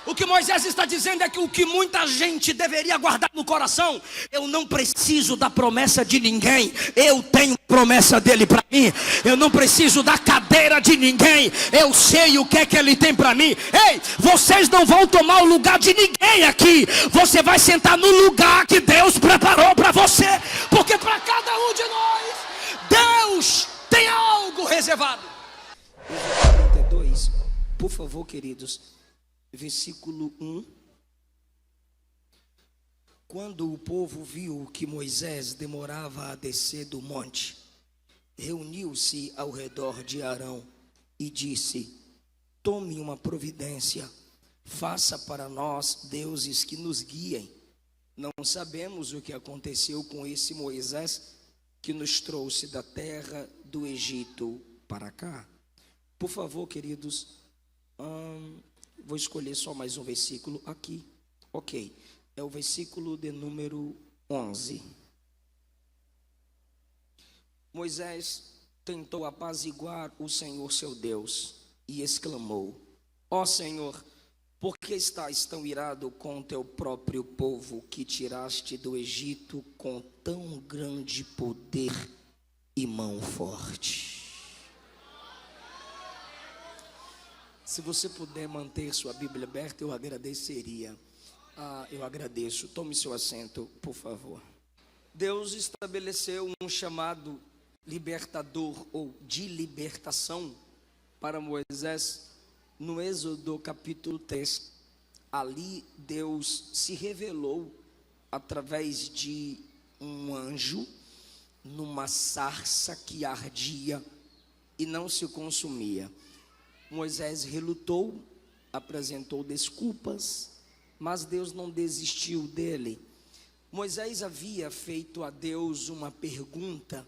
O que Moisés está dizendo é que o que muita gente deveria guardar no coração: eu não preciso da promessa de ninguém, eu tenho promessa dele para mim. Eu não preciso da cadeira de ninguém, eu sei o que é que ele tem para mim. Ei, vocês não vão tomar o lugar de ninguém aqui. Você vai sentar no lugar que Deus preparou para você, porque para cada um de nós Deus tem algo reservado. Êxodo 32, por favor, queridos, versículo 1. Quando o povo viu que Moisés demorava a descer do monte, reuniu-se ao redor de Arão e disse: tome uma providência, faça para nós deuses que nos guiem. Não sabemos o que aconteceu com esse Moisés que nos trouxe da terra do Egito para cá. Por favor, queridos, vou escolher só mais um versículo aqui. Ok, é o versículo de número 11. Moisés tentou apaziguar o Senhor seu Deus e exclamou: ó Senhor, por que estás tão irado com teu próprio povo que tiraste do Egito com tão grande poder e mão forte? Se você puder manter sua Bíblia aberta, eu agradeceria. Eu agradeço. Tome seu assento, por favor. Deus estabeleceu um chamado libertador ou de libertação para Moisés no Êxodo capítulo 3. Ali Deus se revelou através de um anjo numa sarça que ardia e não se consumia. Moisés relutou, apresentou desculpas, mas Deus não desistiu dele. Moisés havia feito a Deus uma pergunta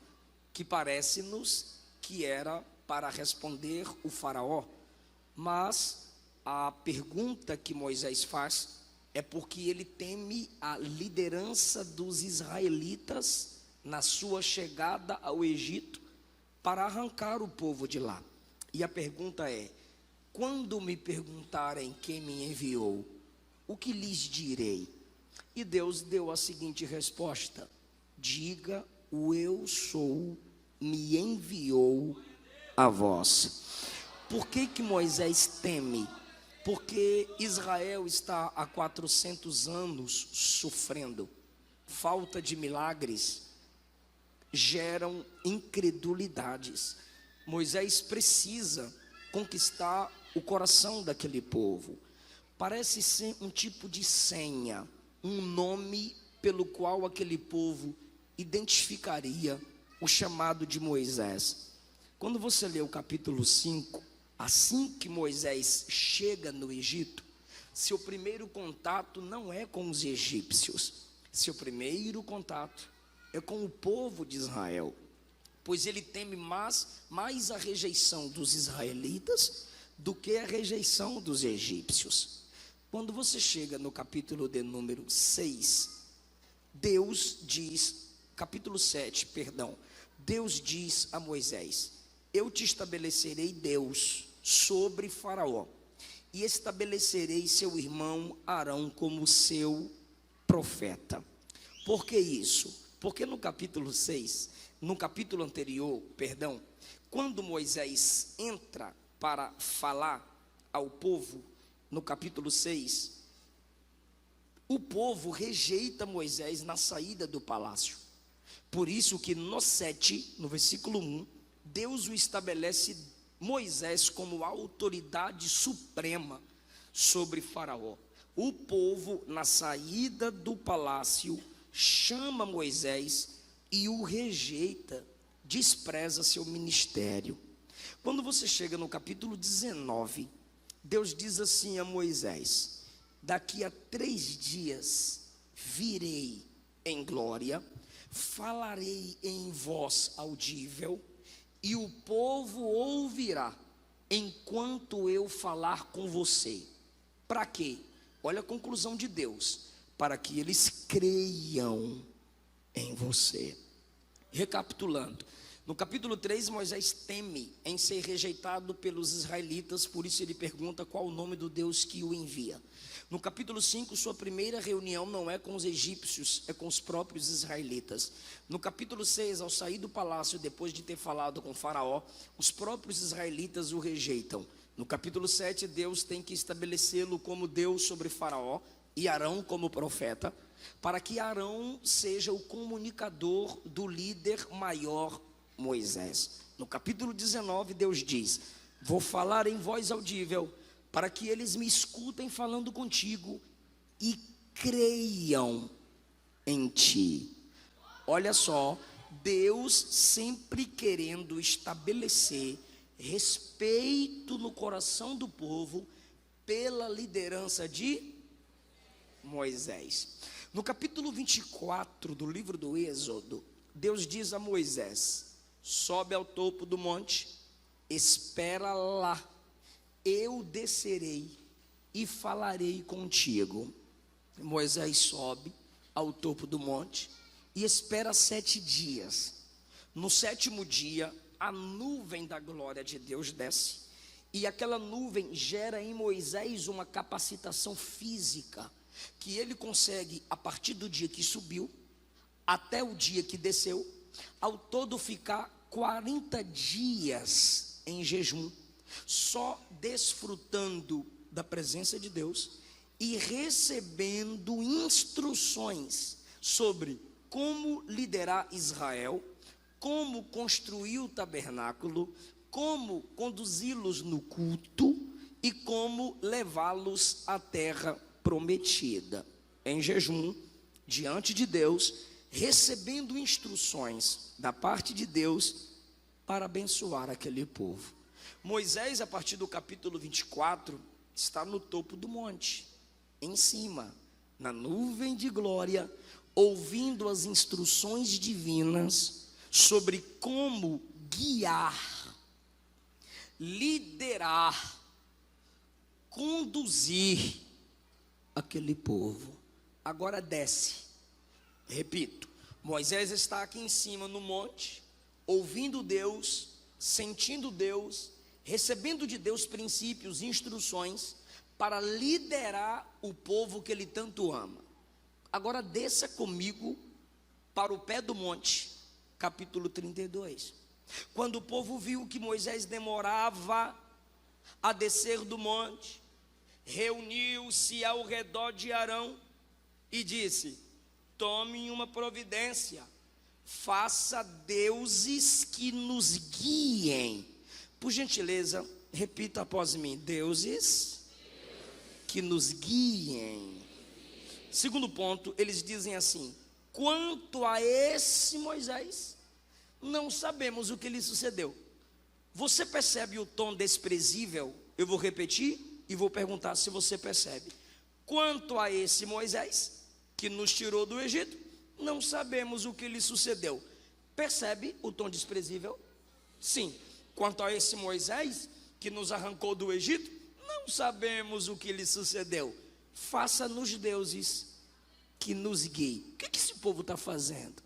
que parece-nos que era para responder o faraó, mas a pergunta que Moisés faz é porque ele teme a liderança dos israelitas na sua chegada ao Egito para arrancar o povo de lá. E a pergunta é: quando me perguntarem quem me enviou, o que lhes direi? E Deus deu a seguinte resposta: diga, o eu sou me enviou a vós. Por que Moisés teme? Porque Israel está há 400 anos sofrendo. Falta de milagres geram incredulidades. Moisés precisa conquistar o coração daquele povo. Parece ser um tipo de senha, um nome pelo qual aquele povo identificaria o chamado de Moisés. Quando você lê o capítulo 5, assim que Moisés chega no Egito, seu primeiro contato não é com os egípcios, seu primeiro contato é com o povo de Israel, pois ele teme mais a rejeição dos israelitas do que a rejeição dos egípcios. Quando você chega no capítulo de número 6, Deus diz, capítulo 7, perdão, Deus diz a Moisés: eu te estabelecerei Deus sobre Faraó, e estabelecerei seu irmão Arão como seu profeta. Por que isso? Porque no capítulo 6, no capítulo anterior, perdão, quando Moisés entra para falar ao povo, no capítulo 6, o povo rejeita Moisés na saída do palácio. Por isso que no 7, no versículo 1, Deus o estabelece Moisés como autoridade suprema sobre Faraó. O povo, na saída do palácio, chama Moisés e o rejeita, despreza seu ministério. Quando você chega no capítulo 19, Deus diz assim a Moisés: daqui a 3 dias virei em glória, falarei em voz audível, e o povo ouvirá enquanto eu falar com você. Para quê? Olha a conclusão de Deus: para que eles creiam em você. Recapitulando, No capítulo 3, Moisés teme em ser rejeitado pelos israelitas, por isso ele pergunta qual o nome do Deus que o envia. No capítulo 5, sua primeira reunião não é com os egípcios, é com os próprios israelitas. No capítulo 6, ao sair do palácio, depois de ter falado com Faraó, os próprios israelitas o rejeitam. No capítulo 7, Deus tem que estabelecê-lo como Deus sobre Faraó e Arão como profeta, para que Arão seja o comunicador do líder maior, Moisés. No capítulo 19, Deus diz: vou falar em voz audível, para que eles me escutem falando contigo e creiam em ti. Olha só, Deus sempre querendo estabelecer respeito no coração do povo pela liderança de Moisés. No capítulo 24 do livro do Êxodo, Deus diz a Moisés: sobe ao topo do monte, espera lá, eu descerei e falarei contigo. Moisés sobe ao topo do monte e espera 7 dias. No 7º dia, a nuvem da glória de Deus desce, e aquela nuvem gera em Moisés uma capacitação física, que ele consegue, a partir do dia que subiu, até o dia que desceu, ao todo ficar 40 dias em jejum, só desfrutando da presença de Deus e recebendo instruções sobre como liderar Israel, como construir o tabernáculo, como conduzi-los no culto e como levá-los à terra prometida, em jejum, diante de Deus, recebendo instruções da parte de Deus para abençoar aquele povo. Moisés, a partir do capítulo 24, está no topo do monte, em cima, na nuvem de glória, ouvindo as instruções divinas sobre como guiar, liderar, conduzir aquele povo. Agora desce. Repito, Moisés está aqui em cima no monte, ouvindo Deus, sentindo Deus, recebendo de Deus princípios, instruções para liderar o povo que ele tanto ama. Agora desça comigo para o pé do monte, capítulo 32. Quando o povo viu que Moisés demorava a descer do monte, reuniu-se ao redor de Arão e disse: tomem uma providência, faça deuses que nos guiem. Por gentileza, repita após mim: deuses que nos guiem. Segundo ponto, eles dizem assim: quanto a esse Moisés, não sabemos o que lhe sucedeu. Você percebe o tom desprezível? Eu vou repetir e vou perguntar se você percebe. Quanto a esse Moisés, que nos tirou do Egito, não sabemos o que lhe sucedeu. Percebe o tom desprezível? Sim. Quanto a esse Moisés, que nos arrancou do Egito, não sabemos o que lhe sucedeu. Faça-nos deuses que nos guiem. O que esse povo está fazendo?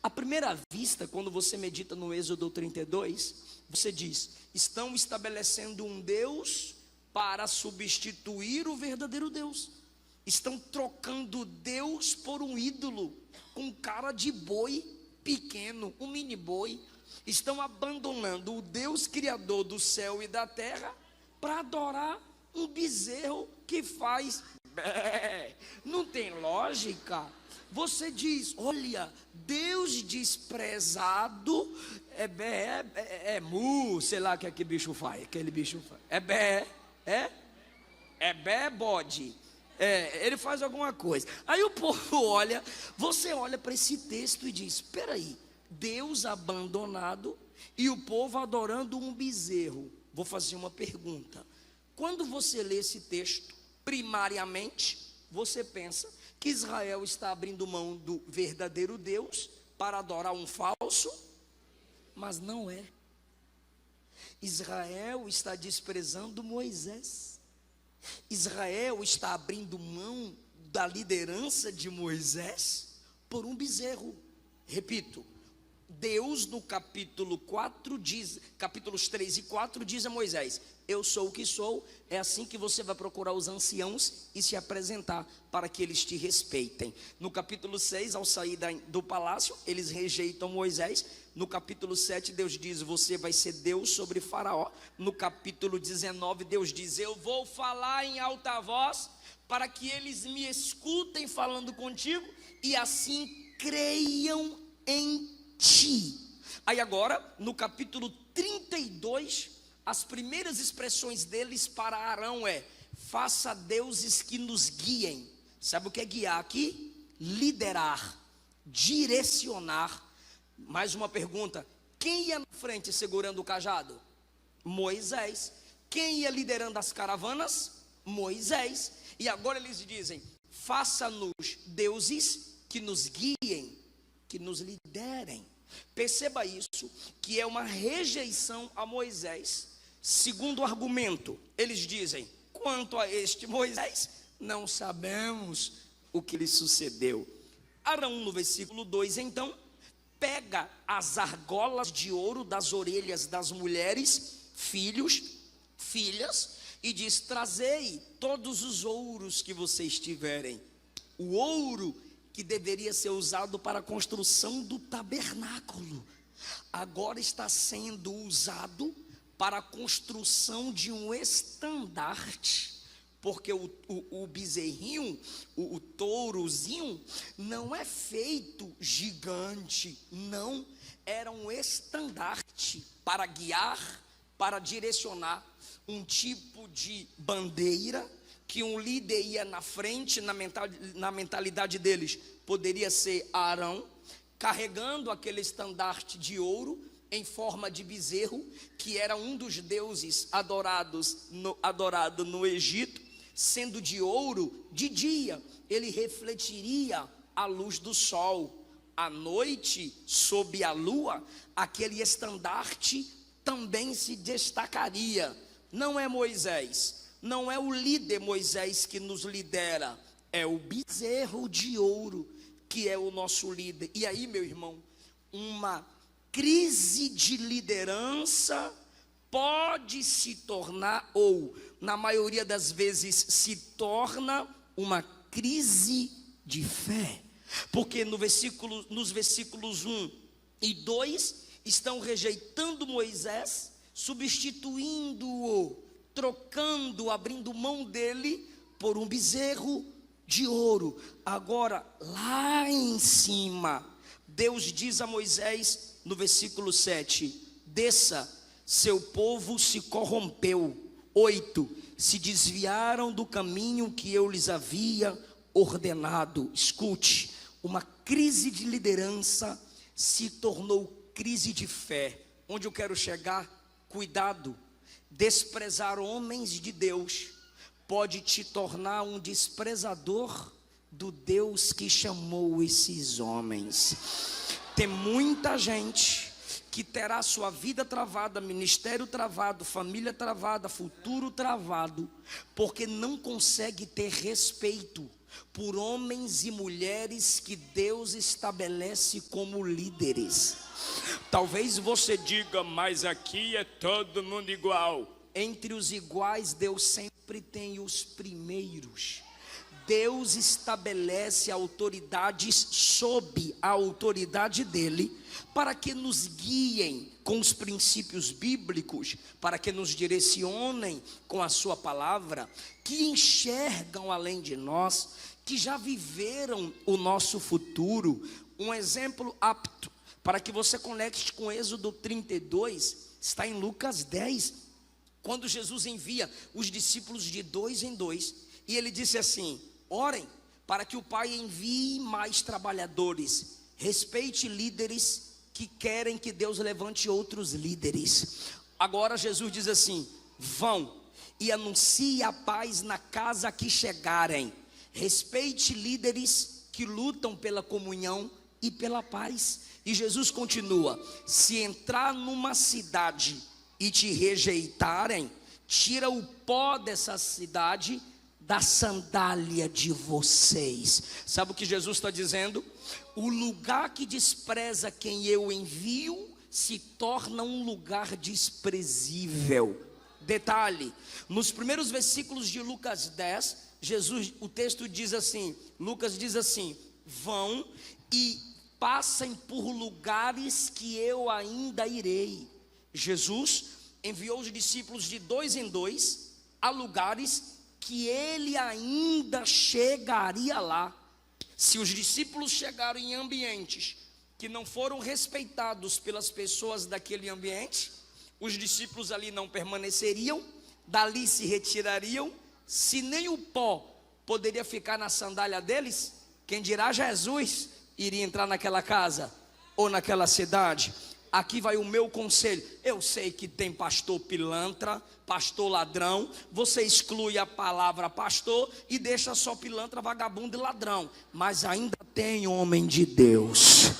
À primeira vista, quando você medita no Êxodo 32, você diz: estão estabelecendo um Deus para substituir o verdadeiro Deus. Estão trocando Deus por um ídolo, com cara de boi pequeno, um mini boi. Estão abandonando o Deus criador do céu e da terra para adorar um bezerro que faz bé. Não tem lógica. Você diz: olha, Deus desprezado é bé, é mu, sei lá o que aquele bicho faz, é bé, é bé bode. Ele faz alguma coisa. Aí o povo olha, você olha para esse texto e diz: espera aí, Deus abandonado e o povo adorando um bezerro. Vou fazer uma pergunta. Quando você lê esse texto, primariamente, você pensa que Israel está abrindo mão do verdadeiro Deus para adorar um falso? Mas não é. Israel está desprezando Moisés. Israel está abrindo mão da liderança de Moisés por um bezerro. Repito, Deus no capítulos 3 e 4 diz a Moisés: eu sou o que sou. É assim que você vai procurar os anciãos e se apresentar para que eles te respeitem. No capítulo 6, ao sair do palácio, eles rejeitam Moisés. No capítulo 7, Deus diz: você vai ser Deus sobre Faraó. No capítulo 19, Deus diz: eu vou falar em alta voz para que eles me escutem falando contigo e assim creiam em ti. Aí agora, no capítulo 32, as primeiras expressões deles para Arão é: faça deuses que nos guiem. Sabe o que é guiar aqui? Liderar, direcionar. Mais uma pergunta: quem ia na frente segurando o cajado? Moisés. Quem ia liderando as caravanas? Moisés. E agora eles dizem: faça-nos deuses que nos guiem, que nos liderem. Perceba isso, que é uma rejeição a Moisés. Segundo argumento, eles dizem: quanto a este Moisés, não sabemos o que lhe sucedeu. Arão, no versículo 2, então, pega as argolas de ouro das orelhas das mulheres, filhos, filhas, e diz: trazei todos os ouros que vocês tiverem. O ouro que deveria ser usado para a construção do tabernáculo, agora está sendo usado para a construção de um estandarte, porque o bezerrinho, o tourozinho, não é feito gigante, não, era um estandarte para guiar, para direcionar, um tipo de bandeira, que um líder ia na frente, na mentalidade deles, poderia ser Arão, carregando aquele estandarte de ouro, em forma de bezerro, que era um dos deuses adorado no Egito, sendo de ouro. De dia, ele refletiria a luz do sol, à noite, sob a lua, aquele estandarte também se destacaria. Não é Moisés, não é o líder Moisés que nos lidera, é o bezerro de ouro que é o nosso líder. E aí, meu irmão, uma crise de liderança pode se tornar, ou na maioria das vezes se torna, uma crise de fé, porque nos versículos 1 e 2 estão rejeitando Moisés, substituindo-o, trocando, abrindo mão dele por um bezerro de ouro. Agora, lá em cima, Deus diz a Moisés no versículo 7: desça, seu povo se corrompeu. 8, se desviaram do caminho que eu lhes havia ordenado. Escute, uma crise de liderança se tornou crise de fé. Onde eu quero chegar? Cuidado, desprezar homens de Deus pode te tornar um desprezador do Deus que chamou esses homens. Tem muita gente que terá sua vida travada, ministério travado, família travada, futuro travado, porque não consegue ter respeito por homens e mulheres que Deus estabelece como líderes. Talvez você diga: mas aqui é todo mundo igual. Entre os iguais, Deus sempre tem os primeiros. Deus estabelece autoridades sob a autoridade dele, para que nos guiem com os princípios bíblicos, para que nos direcionem com a sua palavra, que enxergam além de nós, que já viveram o nosso futuro. Um exemplo apto para que você conecte com Êxodo 32, está em Lucas 10, quando Jesus envia os discípulos de 2 em 2, e ele disse assim: orem para que o Pai envie mais trabalhadores, respeite líderes que querem que Deus levante outros líderes. Agora Jesus diz assim: vão e anuncie a paz na casa a que chegarem, respeite líderes que lutam pela comunhão e pela paz. E Jesus continua: se entrar numa cidade e te rejeitarem, tira o pó dessa cidade da sandália de vocês. Sabe o que Jesus está dizendo? O lugar que despreza quem eu envio se torna um lugar desprezível. Detalhe, nos primeiros versículos de Lucas 10, o texto diz assim, Lucas diz assim: vão e passem por lugares que eu ainda irei. Jesus enviou os discípulos de 2 em 2 a lugares que ele ainda chegaria lá. Se os discípulos chegaram em ambientes que não foram respeitados pelas pessoas daquele ambiente, os discípulos ali não permaneceriam, dali se retirariam. Se nem o pó poderia ficar na sandália deles, quem dirá Jesus iria entrar naquela casa ou naquela cidade? Aqui vai o meu conselho. Eu sei que tem pastor pilantra, pastor ladrão. Você exclui a palavra pastor e deixa só pilantra, vagabundo e ladrão. Mas ainda tem homem de Deus,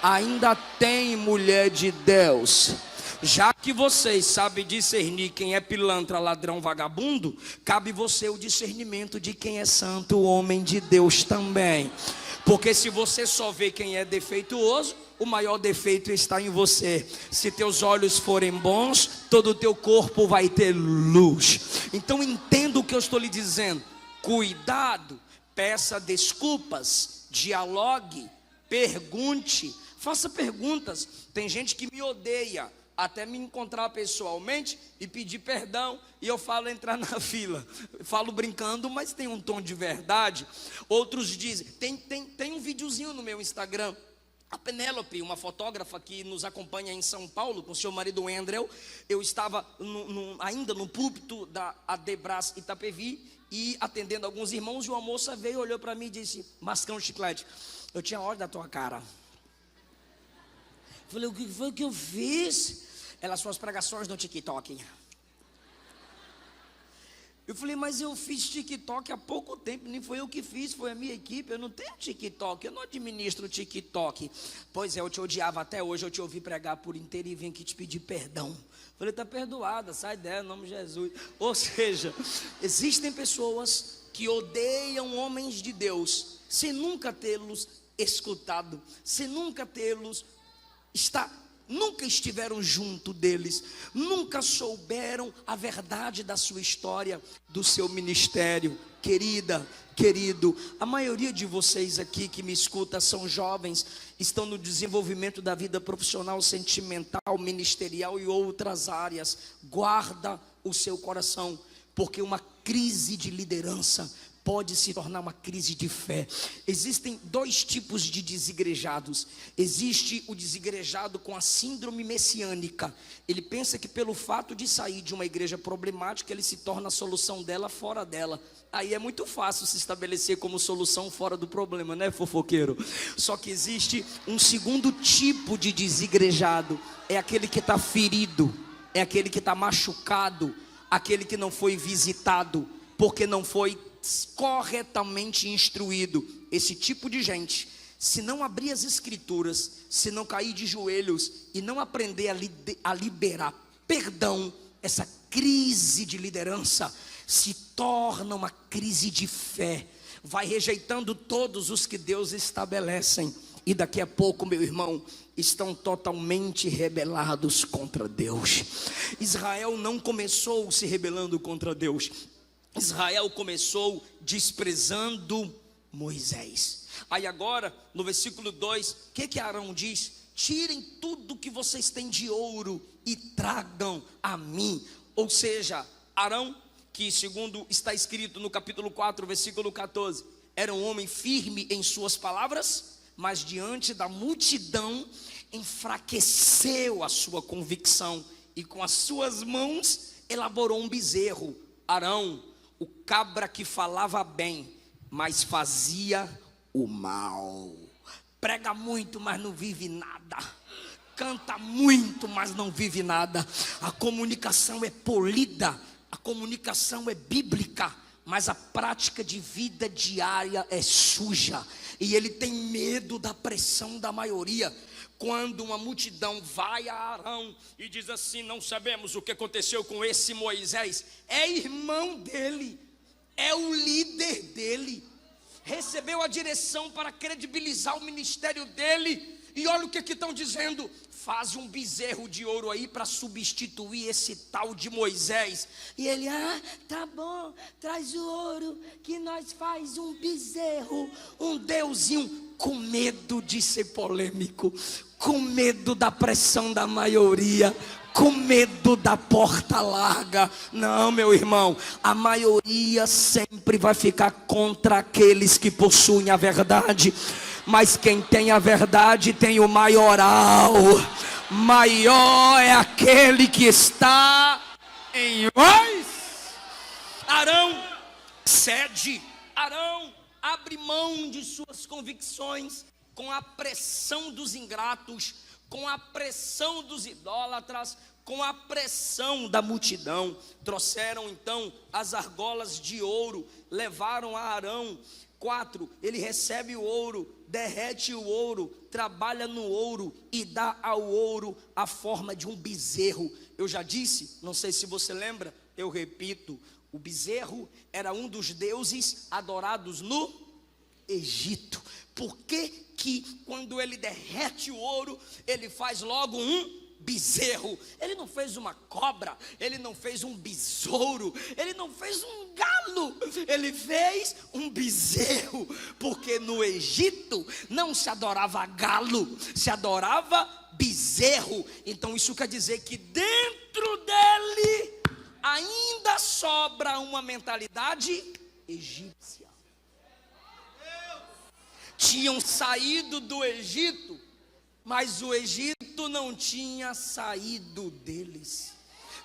ainda tem mulher de Deus. Já que vocês sabem discernir quem é pilantra, ladrão, vagabundo, cabe você o discernimento de quem é santo, homem de Deus também. Porque se você só vê quem é defeituoso, o maior defeito está em você. Se teus olhos forem bons, todo o teu corpo vai ter luz. Então entenda o que eu estou lhe dizendo. Cuidado, peça desculpas, dialogue, pergunte, faça perguntas. Tem gente que me odeia até me encontrar pessoalmente e pedir perdão, e eu falo entrar na fila. Eu falo brincando, mas tem um tom de verdade. Outros dizem, tem um videozinho no meu Instagram. A Penélope, uma fotógrafa que nos acompanha em São Paulo, com seu marido Andrew, eu estava ainda no púlpito da Adebras Itapevi, e atendendo alguns irmãos, e uma moça veio, olhou para mim e disse, mascando chiclete, eu tinha ódio da tua cara. Falei, o que foi que eu fiz? Elas são as pregações no TikTok. Eu falei, mas eu fiz TikTok há pouco tempo, nem foi eu que fiz, foi a minha equipe. Eu não tenho TikTok, eu não administro TikTok. Pois é, eu te odiava até hoje, eu te ouvi pregar por inteiro e vim aqui te pedir perdão. Falei, está perdoada, sai dela, em nome de Jesus. Ou seja, existem pessoas que odeiam homens de Deus, sem nunca tê-los escutado, sem nunca tê-los nunca estiveram junto deles, nunca souberam a verdade da sua história, do seu ministério. Querida, querido, a maioria de vocês aqui que me escuta são jovens, estão no desenvolvimento da vida profissional, sentimental, ministerial e outras áreas. Guarda o seu coração, porque uma crise de liderança pode se tornar uma crise de fé. Existem dois tipos de desigrejados. Existe o desigrejado com a síndrome messiânica. Ele pensa que pelo fato de sair de uma igreja problemática, ele se torna a solução dela fora dela. Aí é muito fácil se estabelecer como solução fora do problema, né, fofoqueiro? Só que existe um segundo tipo de desigrejado. É aquele que está ferido, é aquele que está machucado, aquele que não foi visitado, porque não foi corretamente instruído. Esse tipo de gente, se não abrir as escrituras, se não cair de joelhos e não aprender a liberar perdão, essa crise de liderança se torna uma crise de fé, vai rejeitando todos os que Deus estabelece, e daqui a pouco, meu irmão, estão totalmente rebelados contra Deus. Israel não começou se rebelando contra Deus. Israel começou desprezando Moisés. Aí agora, no versículo 2, o que Arão diz? Tirem tudo que vocês têm de ouro e tragam a mim. Ou seja, Arão, que segundo está escrito no capítulo 4, versículo 14, era um homem firme em suas palavras, mas diante da multidão enfraqueceu a sua convicção e com as suas mãos elaborou um bezerro. Arão, o cabra que falava bem, mas fazia o mal. Prega muito, mas não vive nada. Canta muito, mas não vive nada. A comunicação é polida, a comunicação é bíblica, mas a prática de vida diária é suja. E ele tem medo da pressão da maioria. Quando uma multidão vai a Arão e diz assim: não sabemos o que aconteceu com esse Moisés, é irmão dele, é o líder dele, recebeu a direção para credibilizar o ministério dele. E olha o que estão dizendo: faz um bezerro de ouro aí para substituir esse tal de Moisés. E ele, tá bom, traz o ouro que nós faz um bezerro, um deusinho, com medo de ser polêmico, com medo da pressão da maioria, com medo da porta larga. Não, meu irmão, a maioria sempre vai ficar contra aqueles que possuem a verdade. Mas quem tem a verdade tem o maioral. Maior é aquele que está em nós. Arão cede, Arão abre mão de suas convicções com a pressão dos ingratos, com a pressão dos idólatras, com a pressão da multidão. Trouxeram então as argolas de ouro, levaram a Arão. 4, ele recebe o ouro, derrete o ouro, trabalha no ouro e dá ao ouro a forma de um bezerro. Eu já disse, não sei se você lembra, eu repito, o bezerro era um dos deuses adorados no Egito. Por que quando ele derrete o ouro, ele faz logo um bezerro? Ele não fez uma cobra, ele não fez um besouro, ele não fez um galo, ele fez um bezerro. Porque no Egito não se adorava galo, se adorava bezerro. Então isso quer dizer que dentro dele ainda sobra uma mentalidade egípcia. Tinham saído do Egito, mas o Egito não tinha saído deles.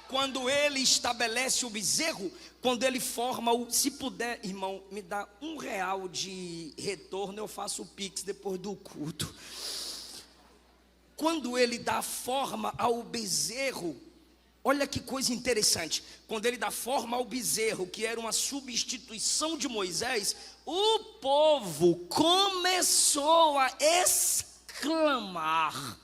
Quando ele estabelece o bezerro, quando ele forma o... Se puder, irmão, me dá R$1 de retorno, eu faço o Pix depois do culto. Quando ele dá forma ao bezerro, olha que coisa interessante. Quando ele dá forma ao bezerro, que era uma substituição de Moisés, o povo começou a exclamar,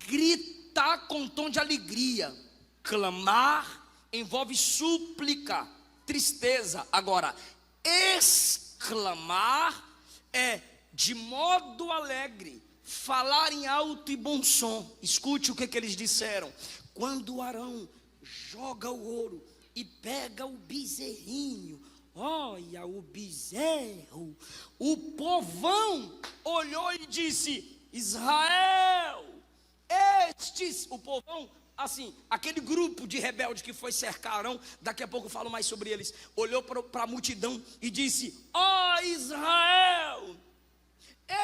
gritar com tom de alegria. Clamar envolve súplica, tristeza. Agora, exclamar é de modo alegre, falar em alto e bom som. Escute o que eles disseram. Quando Arão joga o ouro e pega o bezerrinho, olha o bezerro, o povão olhou e disse: Israel, o povão, assim, aquele grupo de rebeldes que foi cercar Arão, daqui a pouco eu falo mais sobre eles, olhou para a multidão e disse: Israel,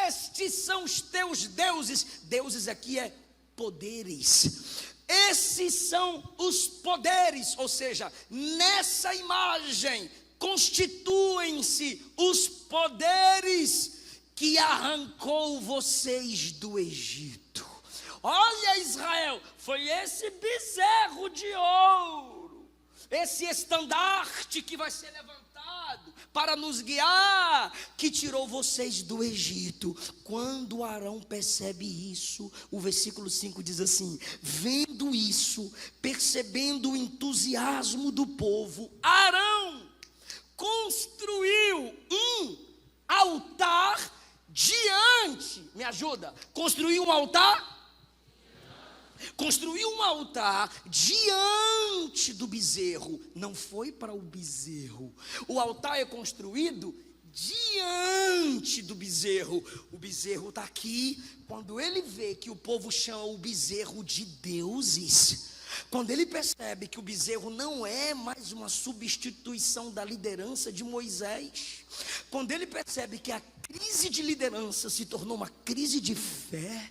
estes são os teus deuses. Deuses aqui é poderes. Esses são os poderes, ou seja, nessa imagem constituem-se os poderes que arrancou vocês do Egito. Olha, Israel, foi esse bezerro de ouro, esse estandarte que vai ser levantado para nos guiar, que tirou vocês do Egito. Quando Arão percebe isso, o versículo 5 diz assim: vendo isso, percebendo o entusiasmo do povo, Arão construiu um altar diante, me ajuda, construiu um altar diante do bezerro. Não foi para o bezerro. O altar é construído diante do bezerro. O bezerro está aqui. Quando ele vê que o povo chama o bezerro de deuses, quando ele percebe que o bezerro não é mais uma substituição da liderança de Moisés, quando ele percebe que a crise de liderança se tornou uma crise de fé,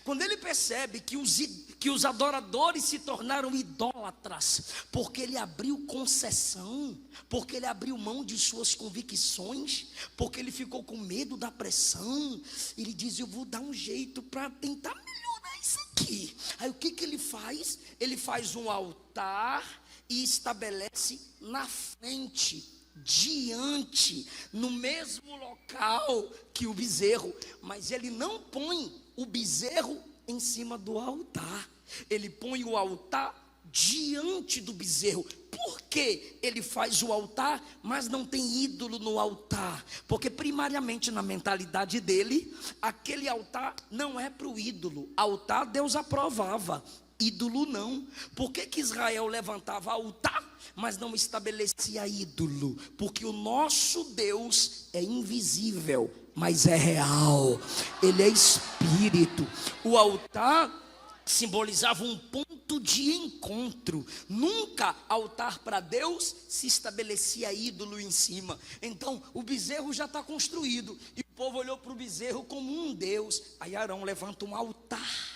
quando ele percebe que os adoradores se tornaram idólatras, porque ele abriu concessão, porque ele abriu mão de suas convicções, porque ele ficou com medo da pressão, ele diz: eu vou dar um jeito para tentar melhorar isso aqui. Aí o que ele faz? Ele faz um altar e estabelece na frente, diante, no mesmo local que o bezerro, mas ele não põe o bezerro em cima do altar, ele põe o altar diante do bezerro. por que ele faz o altar, mas não tem ídolo no altar? Porque primariamente na mentalidade dele, aquele altar não é para o ídolo. Altar Deus aprovava, ídolo não. Por que Israel levantava altar, mas não estabelecia ídolo? Porque o nosso Deus é invisível, mas é real. Ele é espírito. O altar simbolizava um ponto de encontro. Nunca altar para Deus se estabelecia ídolo em cima. Então o bezerro já está construído, e o povo olhou para o bezerro como um Deus. Aí Arão levanta um altar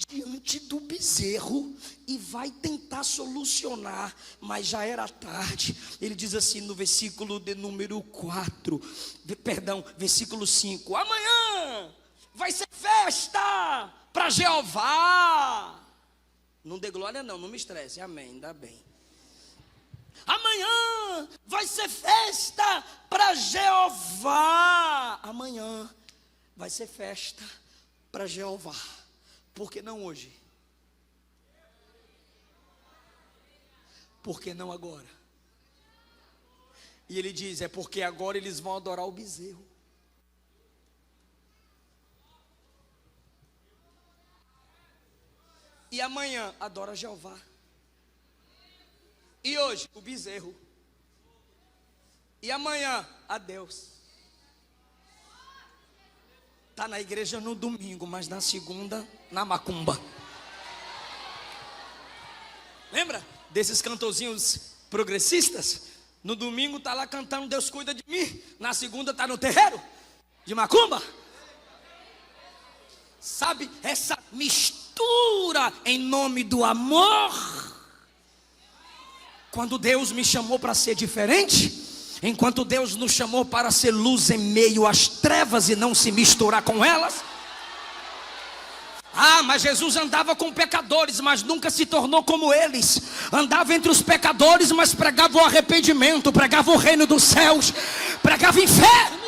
diante do bezerro e vai tentar solucionar, mas já era tarde. Ele diz assim no versículo de número 4, versículo 5: amanhã vai ser festa para Jeová. Não dê glória não me estresse, amém, ainda bem. Amanhã vai ser festa para Jeová. Amanhã vai ser festa para Jeová. Por que não hoje? Por que não agora? E ele diz, é porque agora eles vão adorar o bezerro. E amanhã adora Jeová. E hoje o bezerro. E amanhã a Deus. Está na igreja no domingo, mas na segunda na macumba. Lembra desses cantorzinhos progressistas? No domingo está lá cantando Deus cuida de mim. Na segunda está no terreiro de macumba. Sabe, essa mistura em nome do amor. Quando Deus me chamou para ser diferente, enquanto Deus nos chamou para ser luz em meio às trevas e não se misturar com elas. Mas Jesus andava com pecadores, mas nunca se tornou como eles. Andava entre os pecadores, mas pregava o arrependimento, pregava o reino dos céus, pregava o inferno.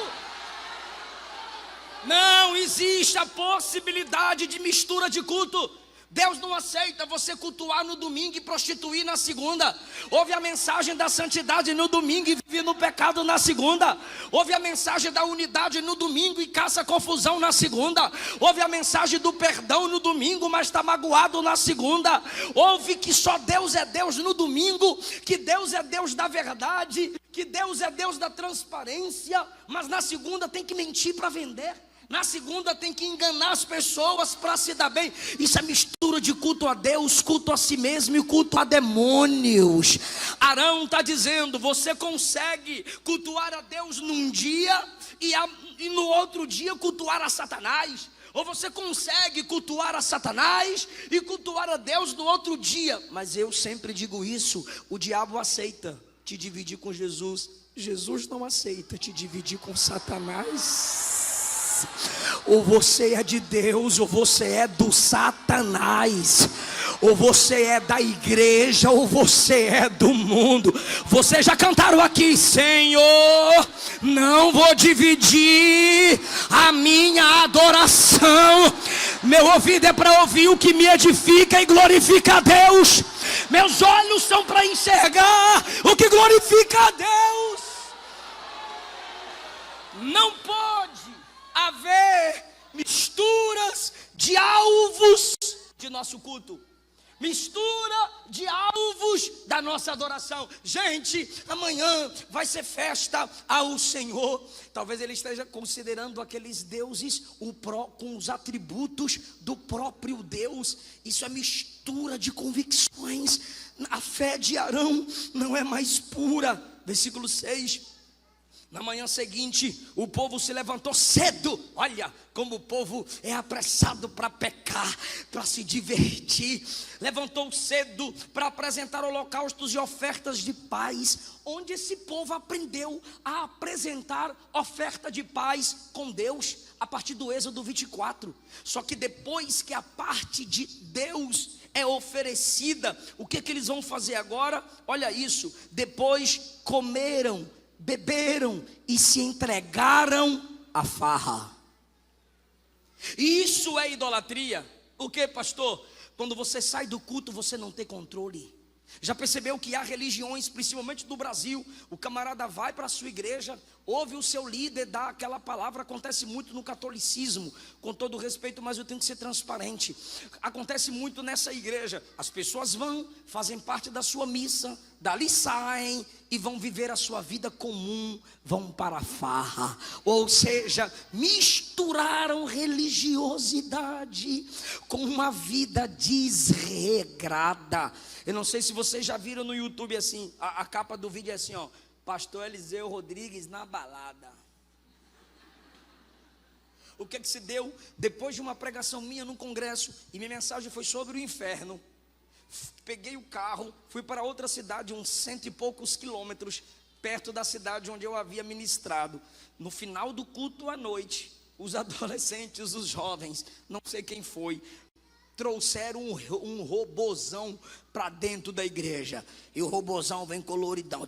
Não existe a possibilidade de mistura de culto. Deus não aceita você cultuar no domingo e prostituir na segunda. Ouve a mensagem da santidade no domingo e vive no pecado na segunda. Ouve a mensagem da unidade no domingo e caça confusão na segunda. Ouve a mensagem do perdão no domingo, mas está magoado na segunda. Ouve que só Deus é Deus no domingo, que Deus é Deus da verdade, que Deus é Deus da transparência, mas na segunda tem que mentir para vender. Na segunda tem que enganar as pessoas para se dar bem. Isso é mistura de culto a Deus, culto a si mesmo e culto a demônios. Arão está dizendo, você consegue cultuar a Deus num dia e no outro dia cultuar a Satanás. Ou você consegue cultuar a Satanás e cultuar a Deus no outro dia. Mas eu sempre digo isso, o diabo aceita te dividir com Jesus. Jesus não aceita te dividir com Satanás. Ou você é de Deus, ou você é do Satanás. Ou você é da igreja, ou você é do mundo. Vocês já cantaram aqui, Senhor, não vou dividir a minha adoração. Meu ouvido é para ouvir o que me edifica e glorifica a Deus. Meus olhos são para enxergar o que glorifica a Deus. Não pode haver misturas de alvos de nosso culto, mistura de alvos da nossa adoração. Gente, amanhã vai ser festa ao Senhor. Talvez ele esteja considerando aqueles deuses com os atributos do próprio Deus. Isso é mistura de convicções. A fé de Arão não é mais pura. Versículo 6. Na manhã seguinte, o povo se levantou cedo. Olha como o povo é apressado para pecar, para se divertir. Levantou cedo para apresentar holocaustos e ofertas de paz. Onde esse povo aprendeu a apresentar oferta de paz com Deus? A partir do Êxodo 24. Só que depois que a parte de Deus é oferecida, o que eles vão fazer agora? Olha isso. Depois comeram, beberam e se entregaram à farra. Isso é idolatria. O que, pastor? Quando você sai do culto, você não tem controle. Já percebeu que há religiões, principalmente no Brasil, o camarada vai para a sua igreja, ouve o seu líder dar aquela palavra. Acontece muito no catolicismo, com todo respeito, mas eu tenho que ser transparente. Acontece muito nessa igreja, as pessoas vão, fazem parte da sua missa, dali saem e vão viver a sua vida comum, vão para a farra. Ou seja, misturaram religiosidade com uma vida desregrada. Eu não sei se vocês já viram no YouTube assim, a capa do vídeo é assim, ó: Pastor Eliseu Rodrigues na balada. O que se deu? Depois de uma pregação minha num congresso, e minha mensagem foi sobre o inferno, peguei o carro, fui para outra cidade, uns 100 e poucos quilômetros, perto da cidade onde eu havia ministrado. No final do culto à noite, os adolescentes, os jovens, não sei quem foi, trouxeram um robozão para dentro da igreja. E o robozão vem coloridão.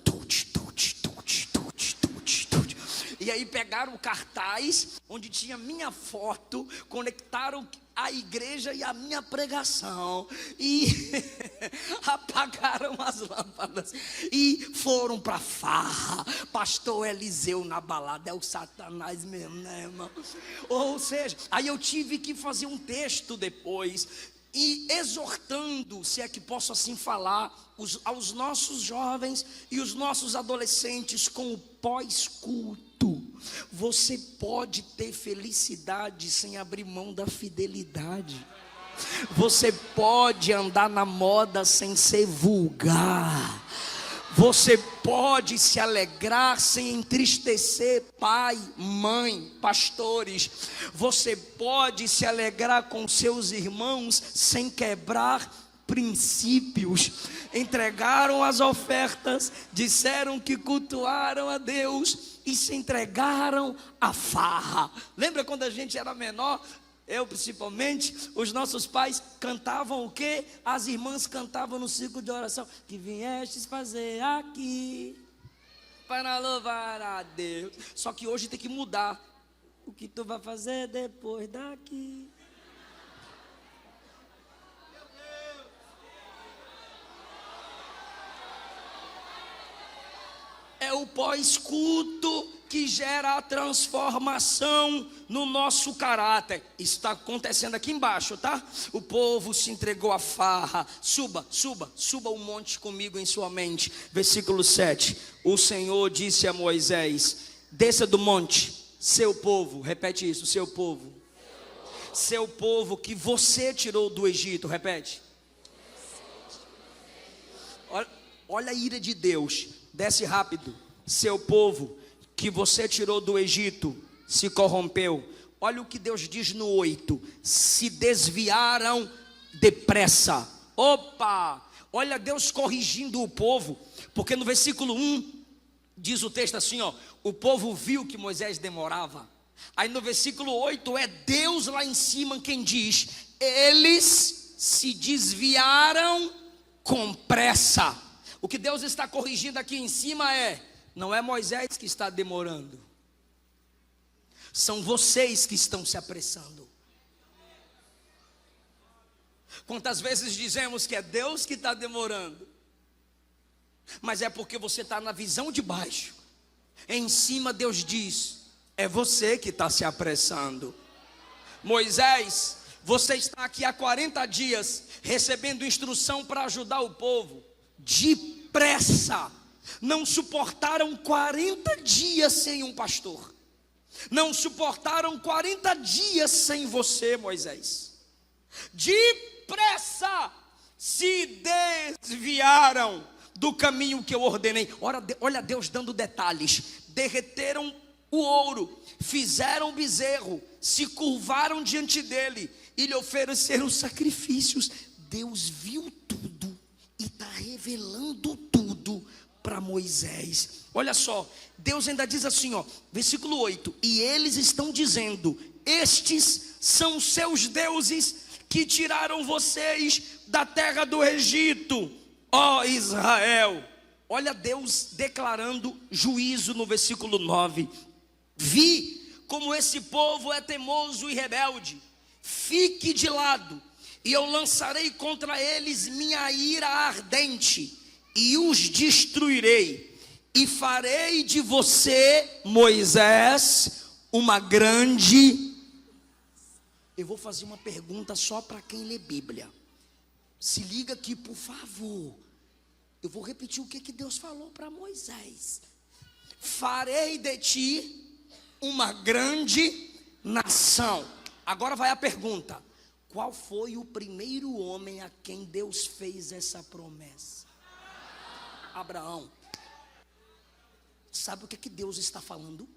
E aí pegaram o cartaz onde tinha minha foto, conectaram a igreja e a minha pregação e apagaram as lâmpadas e foram para farra. Pastor Eliseu na balada, é o Satanás mesmo, né, irmão? Ou seja, aí eu tive que fazer um texto depois e exortando, se é que posso assim falar, aos nossos jovens e os nossos adolescentes com o pós-culto. Você pode ter felicidade sem abrir mão da fidelidade. Você pode andar na moda sem ser vulgar. Você pode se alegrar sem entristecer pai, mãe, pastores. Você pode se alegrar com seus irmãos sem quebrar princípios. Entregaram as ofertas, disseram que cultuaram a Deus e se entregaram à farra. Lembra quando a gente era menor? Eu principalmente, os nossos pais cantavam o quê? As irmãs cantavam no ciclo de oração: que viestes fazer aqui para louvar a Deus. Só que hoje tem que mudar: o que tu vai fazer depois daqui? É o pós-culto que gera a transformação no nosso caráter. Está acontecendo aqui embaixo, tá? O povo se entregou à farra. Suba o monte comigo em sua mente. Versículo 7. O Senhor disse a Moisés: desça do monte, seu povo. Repete isso, seu povo. Seu povo que você tirou do Egito. Repete. Olha a ira de Deus. Desce rápido. Seu povo que você tirou do Egito se corrompeu. Olha o que Deus diz no 8: se desviaram depressa. Opa! Olha Deus corrigindo o povo, porque no versículo 1 diz o texto assim, ó: o povo viu que Moisés demorava. Aí no versículo 8 é Deus lá em cima quem diz: eles se desviaram com pressa. O que Deus está corrigindo aqui em cima não é Moisés que está demorando, são vocês que estão se apressando. Quantas vezes dizemos que é Deus que está demorando, mas é porque você está na visão de baixo. Em cima Deus diz: é você que está se apressando. Moisés, você está aqui há 40 dias recebendo instrução para ajudar o povo. Depressa. Não suportaram 40 dias sem um pastor. Não suportaram 40 dias sem você, Moisés. Depressa se desviaram do caminho que eu ordenei. Olha Deus dando detalhes. Derreteram o ouro, fizeram bezerro, se curvaram diante dele e lhe ofereceram sacrifícios. Deus viu tudo e está revelando tudo para Moisés. Olha só, Deus ainda diz assim, ó, versículo 8: e eles estão dizendo: estes são os seus deuses que tiraram vocês da terra do Egito, ó Israel. Olha Deus declarando juízo no versículo 9: vi como esse povo é teimoso e rebelde. Fique de lado e eu lançarei contra eles minha ira ardente, e os destruirei, e farei de você, Moisés, uma grande... Eu vou fazer uma pergunta só para quem lê Bíblia. Se liga aqui, por favor. Eu vou repetir o que Deus falou para Moisés. Farei de ti uma grande nação. Agora vai a pergunta: qual foi o primeiro homem a quem Deus fez essa promessa? Abraão. Sabe o que Deus está falando?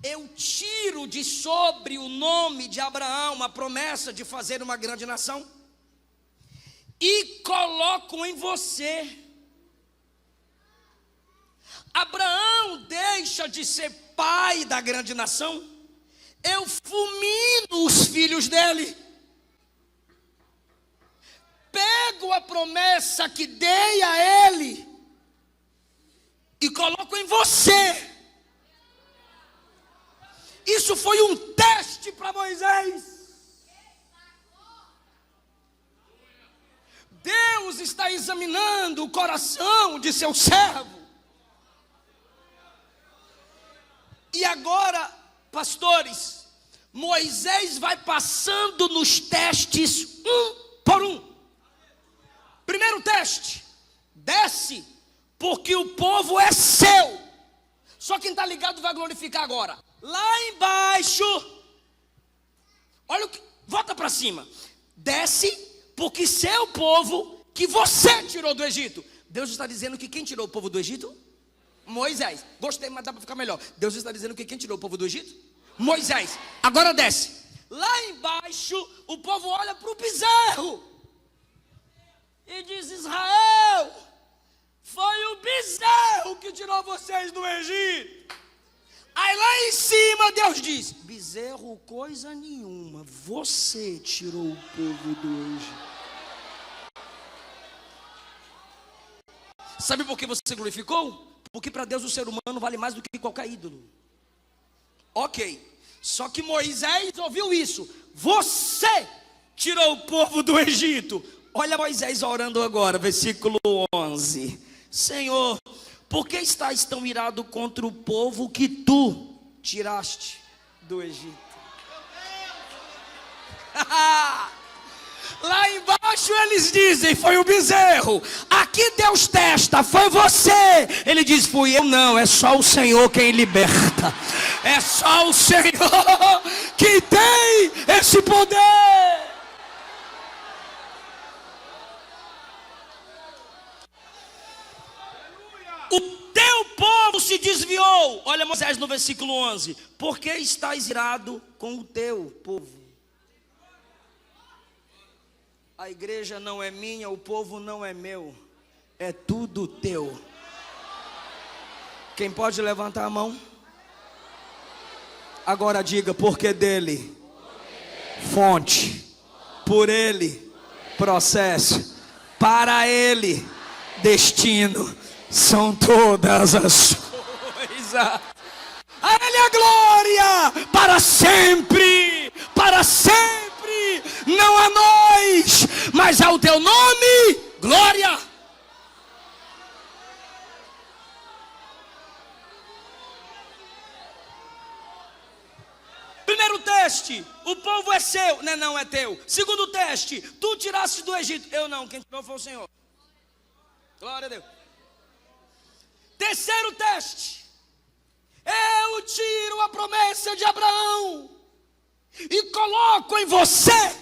Eu tiro de sobre o nome de Abraão a promessa de fazer uma grande nação e coloco em você. Abraão deixa de ser pai da grande nação, eu fulmino os filhos dele, pego a promessa que dei a ele e coloco em você. Isso foi um teste para Moisés. Deus está examinando o coração de seu servo. E agora, pastores, Moisés vai passando nos testes um por um. Primeiro teste: desce, porque o povo é seu. Só quem está ligado vai glorificar agora. Lá embaixo, olha o que, volta para cima. Desce, porque seu povo que você tirou do Egito. Deus está dizendo que quem tirou o povo do Egito? Moisés. Gostei, mas dá para ficar melhor. Deus está dizendo que quem tirou o povo do Egito? Moisés. Agora desce. Lá embaixo, o povo olha para o bezerro e diz: Israel, foi o bezerro que tirou vocês do Egito. Aí lá em cima Deus diz: bezerro coisa nenhuma, você tirou o povo do Egito. Sabe por que você glorificou? Porque para Deus o ser humano vale mais do que qualquer ídolo. Ok, só que Moisés ouviu isso: você tirou o povo do Egito. Olha Moisés orando agora, versículo 11: Senhor, por que estás tão irado contra o povo que tu tiraste do Egito? Lá embaixo eles dizem: foi o bezerro. Aqui Deus testa: foi você. Ele diz: fui eu. Não, é só o Senhor quem liberta. É só o Senhor que tem esse poder. O teu povo se desviou. Olha Moisés no versículo 11: por que estás irado com o teu povo? A igreja não é minha, o povo não é meu, é tudo teu. Quem pode levantar a mão? Agora diga: porque dele, fonte, por ele, processo, para ele, destino, são todas as coisas. A ele a glória para sempre, para sempre. Não a nós, mas ao teu nome, glória. Primeiro teste: o povo é seu. Não é teu. Segundo teste: tu tiraste do Egito. Eu não, quem tirou foi o Senhor. Glória a Deus. Terceiro teste: eu tiro a promessa de Abraão e coloco em você.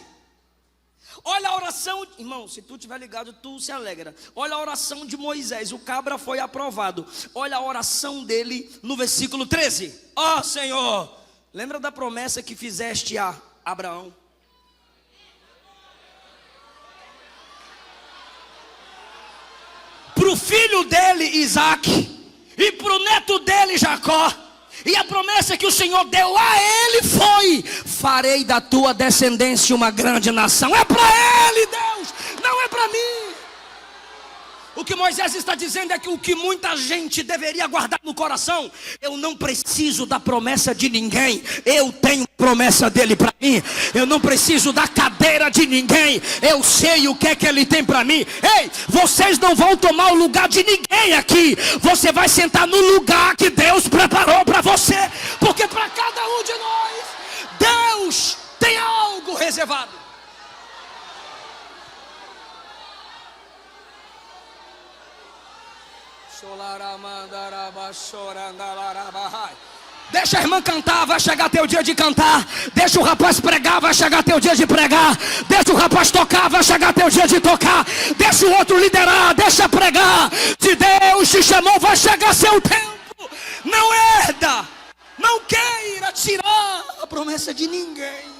Olha a oração, irmão, se tu estiver ligado, tu se alegra. Olha a oração de Moisés, o cabra foi aprovado. Olha a oração dele no versículo 13. Ó Senhor, lembra da promessa que fizeste a Abraão? Para o filho dele, Isaac, e para o neto dele, Jacó. E a promessa que o Senhor deu a ele foi: farei da tua descendência uma grande nação. É para ele, Deus, não é para mim. O que Moisés está dizendo é que o que muita gente deveria guardar no coração: eu não preciso da promessa de ninguém, eu tenho promessa dele para mim. Eu não preciso da cadeira de ninguém. Eu sei o que é que ele tem para mim. Ei, vocês não vão tomar o lugar de ninguém aqui. Você vai sentar no lugar que Deus preparou para você. Porque para cada um de nós, Deus tem algo reservado. Deixa a irmã cantar, vai chegar teu dia de cantar. Deixa o rapaz pregar, vai chegar teu dia de pregar. Deixa o rapaz tocar, vai chegar teu dia de tocar. Deixa o outro liderar, deixa pregar. Se Deus te chamou, vai chegar seu tempo. Não herda, não queira tirar a promessa de ninguém.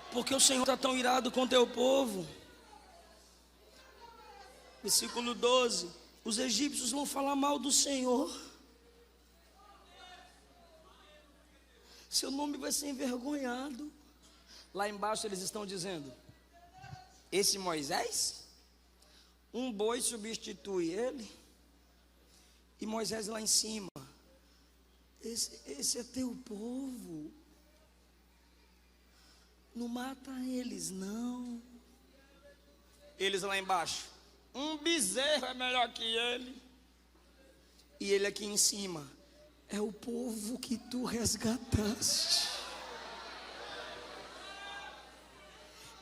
Porque o Senhor está tão irado com teu povo. Versículo 12: os egípcios vão falar mal do Senhor. Seu nome vai ser envergonhado. Lá embaixo eles estão dizendo: esse Moisés, um boi substitui ele. E Moisés lá em cima: esse é teu povo. Não mata eles, não. Eles lá embaixo: um bezerro é melhor que ele. E ele aqui em cima: é o povo que tu resgataste.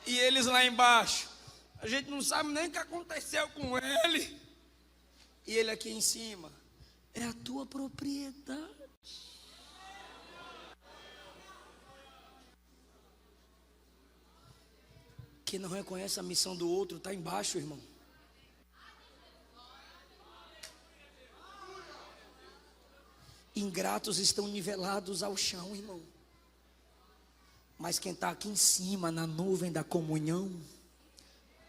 E eles lá embaixo: a gente não sabe nem o que aconteceu com ele. E ele aqui em cima: é a tua propriedade. Quem não reconhece a missão do outro está embaixo, irmão. Ingratos estão nivelados ao chão, irmão. Mas quem está aqui em cima, na nuvem da comunhão,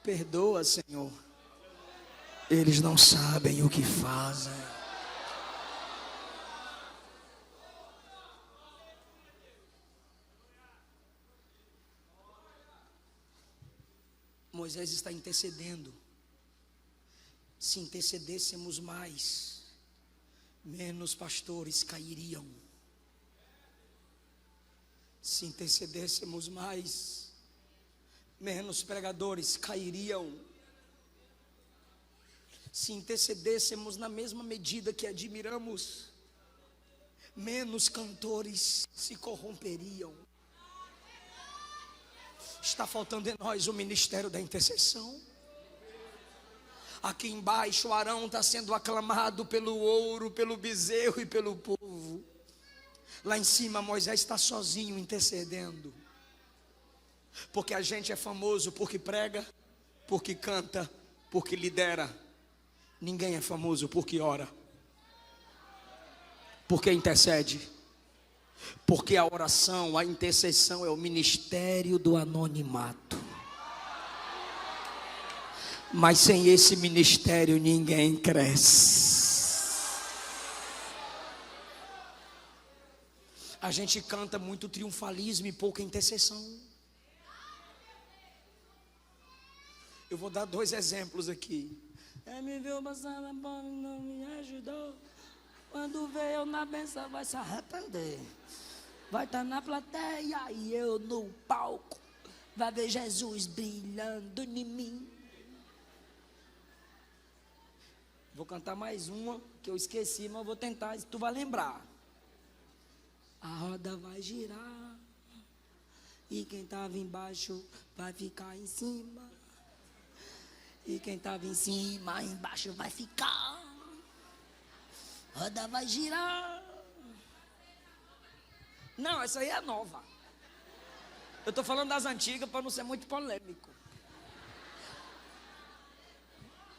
perdoa, Senhor. Eles não sabem o que fazem. Moisés está intercedendo. Se intercedêssemos mais, menos pastores cairiam. Se intercedêssemos mais, menos pregadores cairiam. Se intercedêssemos na mesma medida que admiramos, menos cantores se corromperiam. Está faltando em nós o ministério da intercessão. Aqui embaixo o Arão está sendo aclamado pelo ouro, pelo bezerro e pelo povo. Lá em cima Moisés está sozinho intercedendo. Porque a gente é famoso porque prega, porque canta, porque lidera. Ninguém é famoso porque ora, porque intercede. Porque a oração, a intercessão é o ministério do anonimato. Mas sem esse ministério ninguém cresce. A gente canta muito triunfalismo e pouca intercessão. Eu vou dar 2 exemplos aqui. Me viu passando, não me ajudou. Quando vê eu na benção vai se arrepender. Vai estar na plateia e eu no palco. Vai ver Jesus brilhando em mim. Vou cantar mais uma que eu esqueci, mas vou tentar, tu vai lembrar. A roda vai girar e quem estava embaixo vai ficar em cima. E quem estava em cima, embaixo vai ficar. Roda vai girar. Não, essa aí é nova. Eu estou falando das antigas para não ser muito polêmico.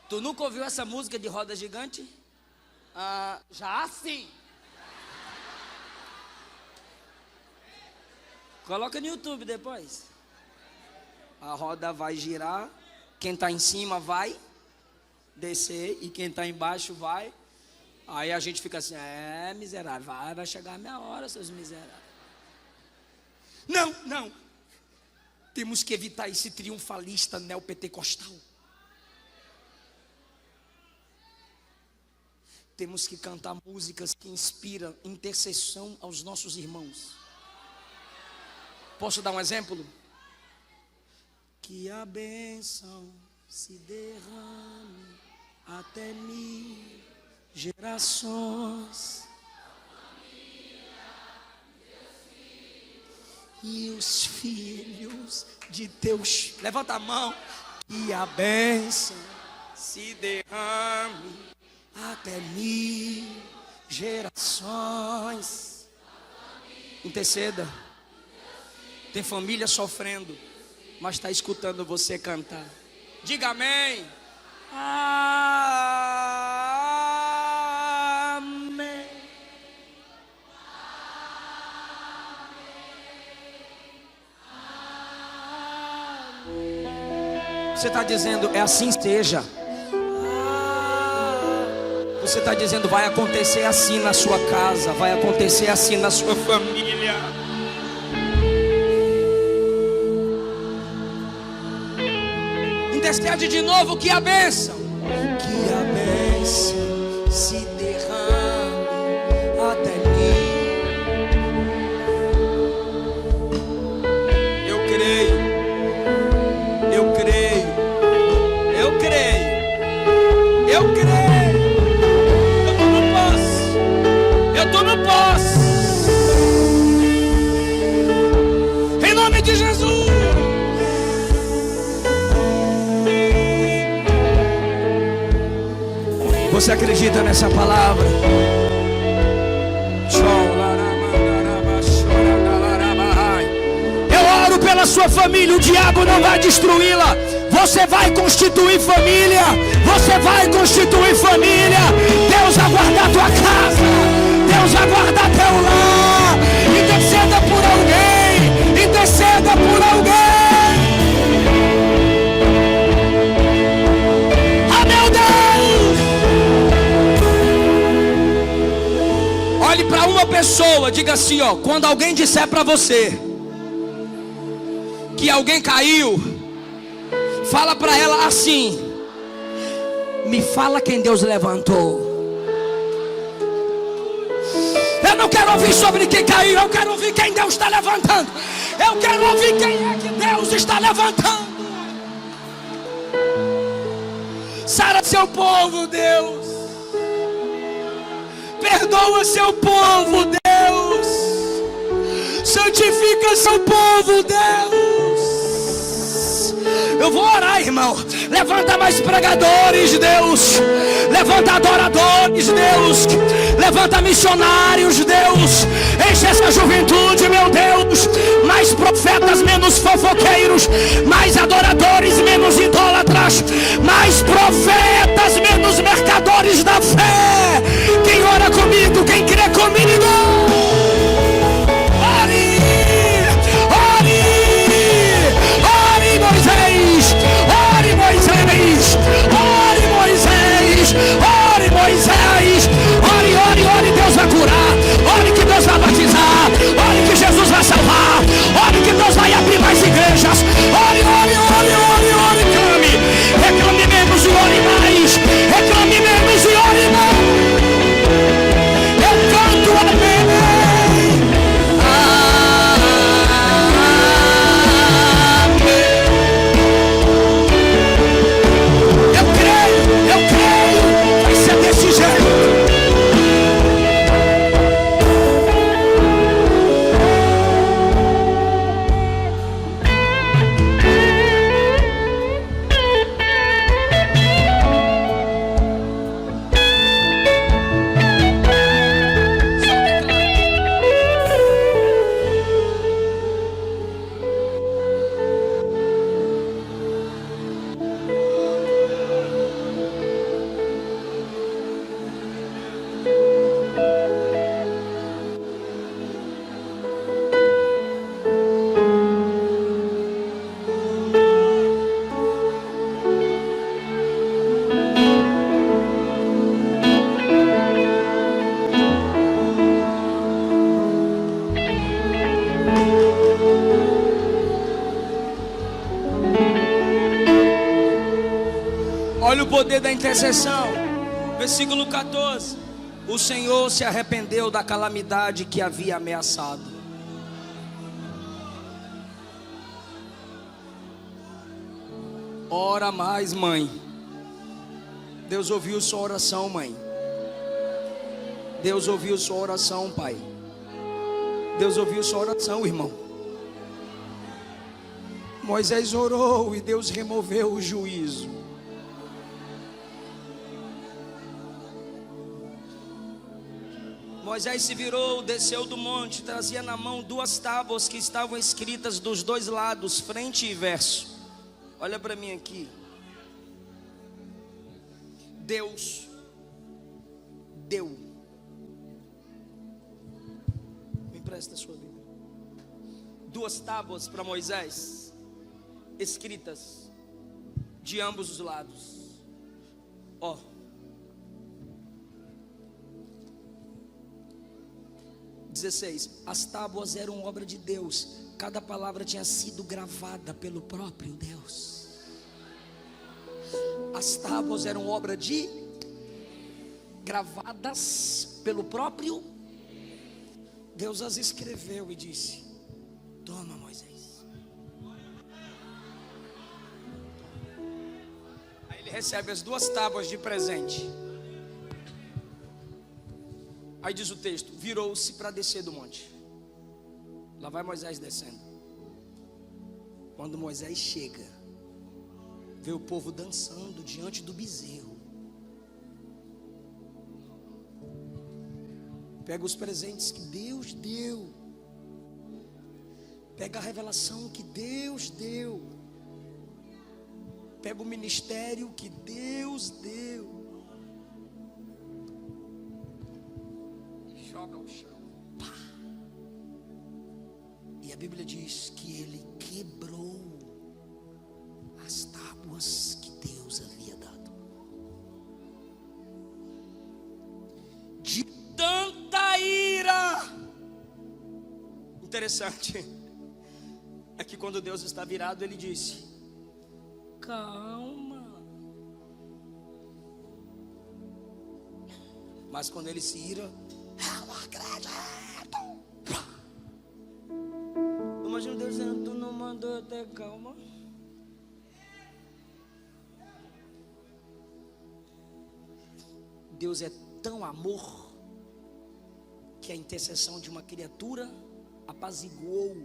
Tu nunca ouviu essa música de roda gigante? Já sim. Coloca no YouTube depois. A roda vai girar. Quem está em cima vai descer e quem está embaixo vai. Aí a gente fica assim, miserável, vai chegar a minha hora, seus miseráveis. Não. Temos que evitar esse triunfalista neopentecostal. Temos que cantar músicas que inspiram intercessão aos nossos irmãos. Posso dar um exemplo? Que a bênção se derrame até 1000 gerações. E os filhos de teus... Levanta a mão. Que a bênção se derrame até 1000 gerações. Interceda. Tem família sofrendo, mas está escutando você cantar. Diga amém. Amém. Você está dizendo, é assim seja. Você está dizendo, vai acontecer assim na sua casa, vai acontecer assim na sua família. Intercede de novo, que a bênção se derrame até 1000. Eu creio. Eu estou no posse. Em nome de Jesus. Você acredita nessa palavra? Eu oro pela sua família. O diabo não vai destruí-la. Você vai constituir família. Você vai constituir família. Deus vai guardar tua casa. Deus vai guardar teu lar. Interceda por alguém. Interceda por alguém. Ah, meu Deus. Olhe para uma pessoa. Diga assim, ó. Quando alguém disser para você que alguém caiu, fala para ela assim: me fala quem Deus levantou. Eu não quero ouvir sobre quem caiu, eu quero ouvir quem Deus está levantando. Eu quero ouvir quem é que Deus está levantando. Sara seu povo, Deus. Perdoa seu povo, Deus. Santifica seu povo, Deus. Eu vou orar, irmão. Levanta mais pregadores, Deus. Levanta adoradores, Deus. Levanta missionários, Deus. Enche essa juventude, meu Deus. Mais profetas, menos fofoqueiros. Mais adoradores, menos idólatras. Mais profetas, menos mercadores da fé. Quem ora comigo, quem crê comigo. Ore Moisés, ore Moisés, ore, Deus vai curar, ore que Deus vai batizar, ore que Jesus vai salvar, ore que Deus vai abrir mais igrejas, ore, clame Olha o poder da intercessão. Versículo 14. O Senhor se arrependeu da calamidade que havia ameaçado. Ora mais, mãe. Deus ouviu sua oração, mãe. Deus ouviu sua oração, pai. Deus ouviu sua oração, irmão. Moisés orou e Deus removeu o juízo. Moisés se virou, desceu do monte, trazia na mão 2 tábuas que estavam escritas dos 2 lados, frente e verso. Olha para mim aqui. Deus deu. Me empresta a sua Bíblia. 2 tábuas para Moisés, escritas de ambos os lados. Ó. 16. As tábuas eram obra de Deus. Cada palavra tinha sido gravada pelo próprio Deus. As tábuas eram obra de gravadas pelo próprio Deus. As escreveu e disse: toma, Moisés. Aí ele recebe as 2 tábuas de presente. Aí diz o texto: virou-se para descer do monte. Lá vai Moisés descendo. Quando Moisés chega, vê o povo dançando diante do bezerro. Pega os presentes que Deus deu. Pega a revelação que Deus deu. Pega o ministério que Deus deu. Joga ao chão. Pá. E a Bíblia diz que ele quebrou as tábuas que Deus havia dado. De tanta ira. Interessante é que quando Deus está virado, ele disse: calma. Mas quando ele se ira, eu não acredito. Imagina Deus dizendo: tu não mandou eu ter calma. Deus é tão amor que a intercessão de uma criatura apaziguou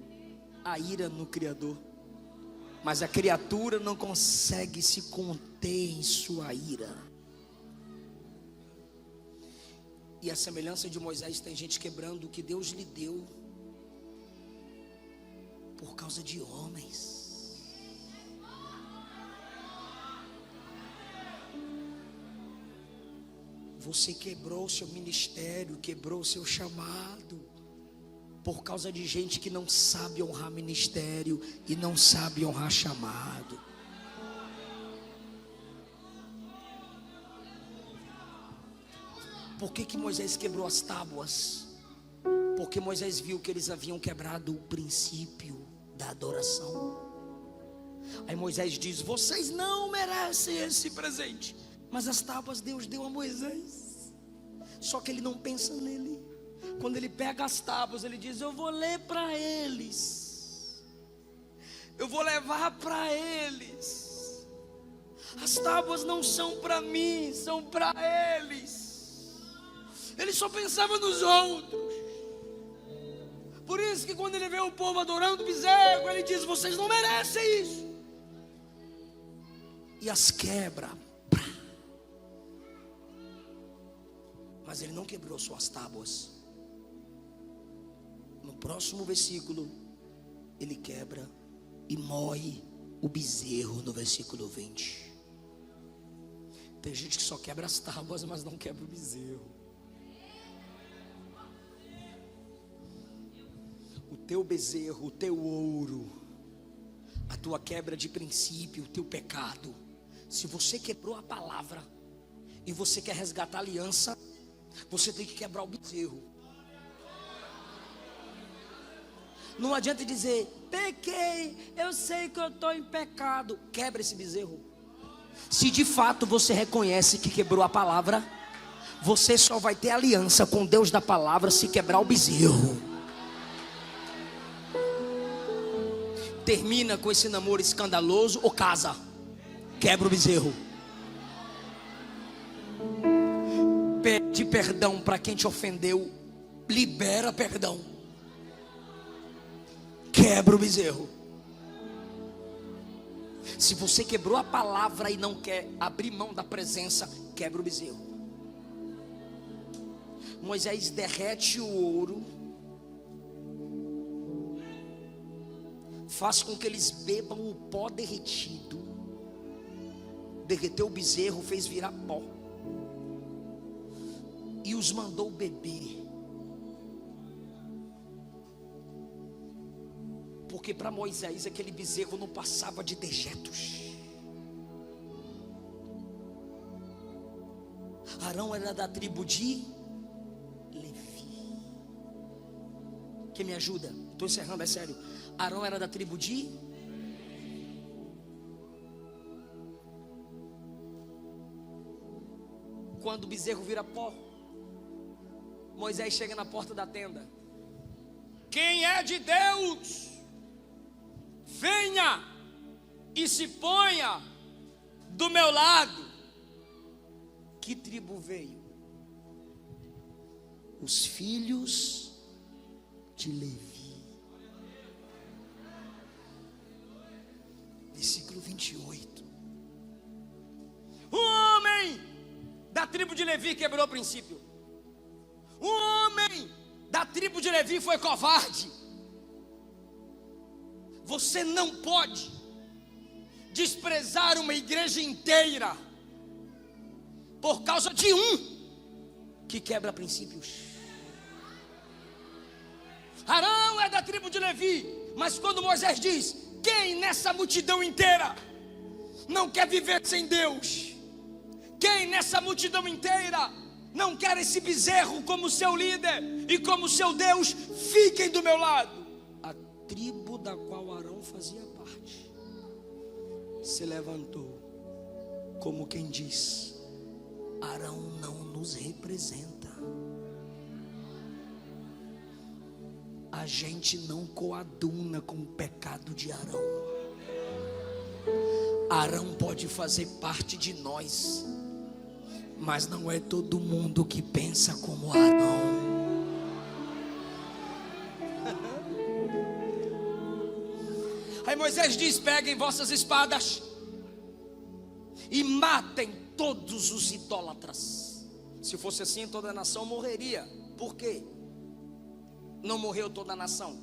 a ira no Criador. Mas a criatura não consegue se conter em sua ira. E a semelhança de Moisés, tem gente quebrando o que Deus lhe deu por causa de homens. Você quebrou seu ministério, quebrou seu chamado por causa de gente que não sabe honrar ministério e não sabe honrar chamado. Por que Moisés quebrou as tábuas? Porque Moisés viu que eles haviam quebrado o princípio da adoração. Aí Moisés diz: vocês não merecem esse presente. Mas as tábuas Deus deu a Moisés. Só que ele não pensa nele. Quando ele pega as tábuas, ele diz: eu vou ler para eles, eu vou levar para eles. As tábuas não são para mim, são para eles. Ele só pensava nos outros. Por isso que quando ele vê o povo adorando o bezerro, ele diz: vocês não merecem isso. E as quebra. Mas ele não quebrou suas tábuas. No próximo versículo, ele quebra e moe o bezerro no versículo 20. Tem gente que só quebra as tábuas, mas não quebra o bezerro. O teu bezerro, o teu ouro, a tua quebra de princípio, o teu pecado. Se você quebrou a palavra e você quer resgatar a aliança, você tem que quebrar o bezerro. Não adianta dizer: pequei, eu sei que eu estou em pecado. Quebra esse bezerro. Se de fato você reconhece que quebrou a palavra, você só vai ter aliança com Deus da palavra se quebrar o bezerro. Termina com esse namoro escandaloso ou casa, quebra o bezerro. Pede perdão para quem te ofendeu, libera perdão, quebra o bezerro. Se você quebrou a palavra e não quer abrir mão da presença, quebra o bezerro. Moisés derrete o ouro, faz com que eles bebam o pó derretido, derreteu o bezerro, fez virar pó e os mandou beber. Porque para Moisés aquele bezerro não passava de dejetos. Arão era da tribo de Levi. Quem me ajuda? Estou encerrando, é sério. Arão era da tribo de... Quando o bezerro vira pó, Moisés chega na porta da tenda. Quem é de Deus, venha e se ponha do meu lado. Que tribo veio? Os filhos de Levi. Versículo 28. Um homem da tribo de Levi quebrou o princípio. Um homem da tribo de Levi foi covarde. Você não pode desprezar uma igreja inteira por causa de um que quebra princípios. Arão é da tribo de Levi, mas quando Moisés diz: quem nessa multidão inteira não quer viver sem Deus? Quem nessa multidão inteira não quer esse bezerro como seu líder e como seu Deus? Fiquem do meu lado. A tribo da qual Arão fazia parte se levantou como quem diz: Arão não nos representa. A gente não coaduna com o pecado de Arão. Arão pode fazer parte de nós, mas não é todo mundo que pensa como Arão. Aí Moisés diz: peguem vossas espadas e matem todos os idólatras. Se fosse assim, toda a nação morreria. Por quê? Não morreu toda a nação.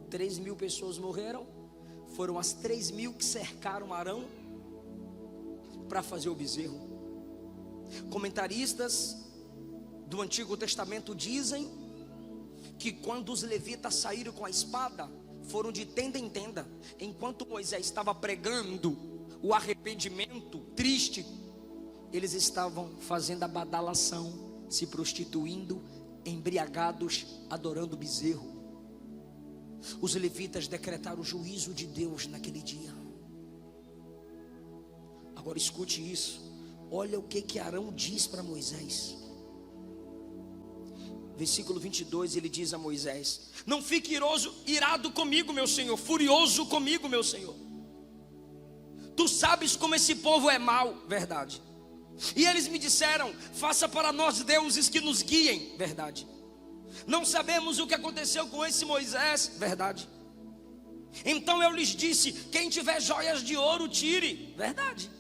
3.000 pessoas morreram. Foram as 3.000 que cercaram Arão para fazer o bezerro. Comentaristas do Antigo Testamento dizem que quando os levitas saíram com a espada, foram de tenda em tenda. Enquanto Moisés estava pregando o arrependimento triste, eles estavam fazendo a badalação, se prostituindo, embriagados, adorando o bezerro. Os levitas decretaram o juízo de Deus naquele dia. Agora escute isso. Olha o que Arão diz para Moisés. Versículo 22, ele diz a Moisés: não fique irado comigo, meu senhor, furioso comigo, meu senhor. Tu sabes como esse povo é mau, verdade. E eles me disseram: faça para nós deuses que nos guiem, verdade. Não sabemos o que aconteceu com esse Moisés, verdade. Então eu lhes disse: quem tiver joias de ouro, tire, verdade.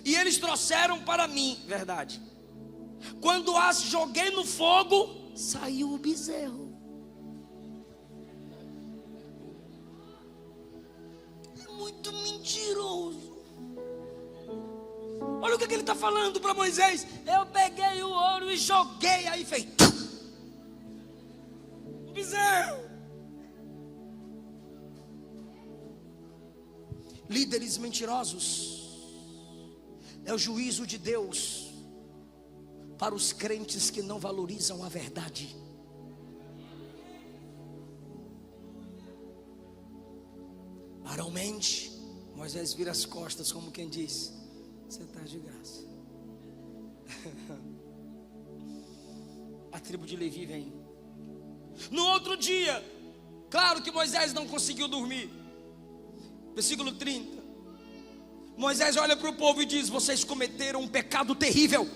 E eles trouxeram para mim, verdade. Quando as joguei no fogo, saiu o bezerro. É muito mentiroso. Olha o que ele está falando para Moisés: eu peguei o ouro e joguei, aí fez o bezerro. Líderes mentirosos é o juízo de Deus para os crentes que não valorizam a verdade. Arão mente, Moisés vira as costas, como quem diz: você está de graça. A tribo de Levi vem. No outro dia, claro que Moisés não conseguiu dormir. Versículo 30. Moisés olha para o povo e diz: vocês cometeram um pecado terrível.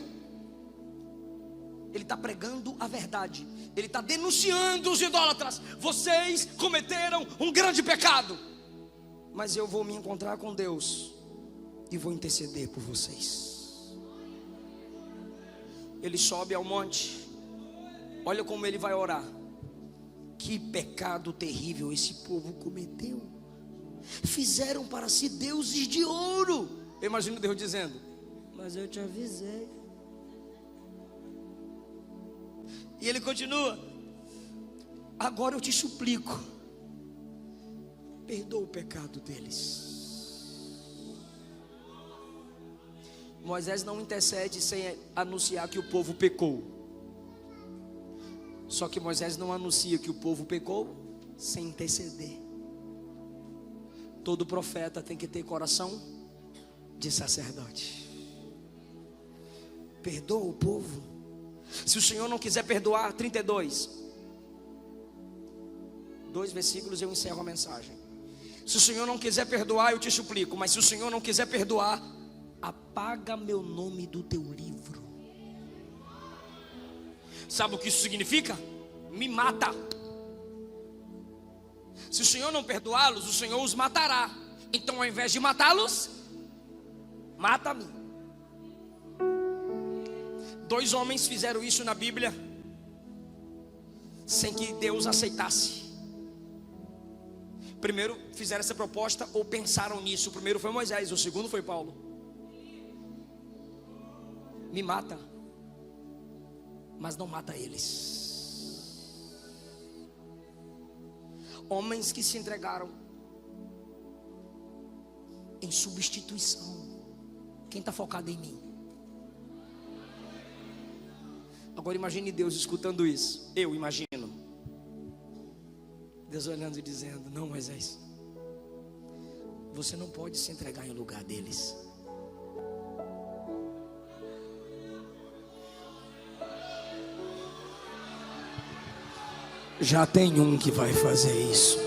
Ele está pregando a verdade. Ele está denunciando os idólatras. Vocês cometeram um grande pecado. Mas eu vou me encontrar com Deus e vou interceder por vocês. Ele sobe ao monte. Olha como ele vai orar. Que pecado terrível esse povo cometeu. Fizeram para si deuses de ouro. Eu imagino Deus dizendo: mas eu te avisei. E ele continua: agora eu te suplico, perdoa o pecado deles. Moisés não intercede sem anunciar que o povo pecou. Só que Moisés não anuncia que o povo pecou sem interceder. Todo profeta tem que ter coração de sacerdote. Perdoa o povo. Se o Senhor não quiser perdoar, 32, 2 versículos eu encerro a mensagem. Se o Senhor não quiser perdoar, eu te suplico. Mas se o Senhor não quiser perdoar, apaga meu nome do teu livro. Sabe o que isso significa? Me mata. Se o Senhor não perdoá-los, o Senhor os matará. Então, ao invés de matá-los, mata-me. 2 homens fizeram isso na Bíblia sem que Deus aceitasse. Primeiro fizeram essa proposta ou pensaram nisso. O primeiro foi Moisés, o segundo foi Paulo. Me mata, mas não mata eles. Homens que se entregaram em substituição. Quem está focado em mim? Agora imagine Deus escutando isso. Eu imagino Deus olhando e dizendo: não, Moisés, você não pode se entregar em lugar deles. Já tem um que vai fazer isso.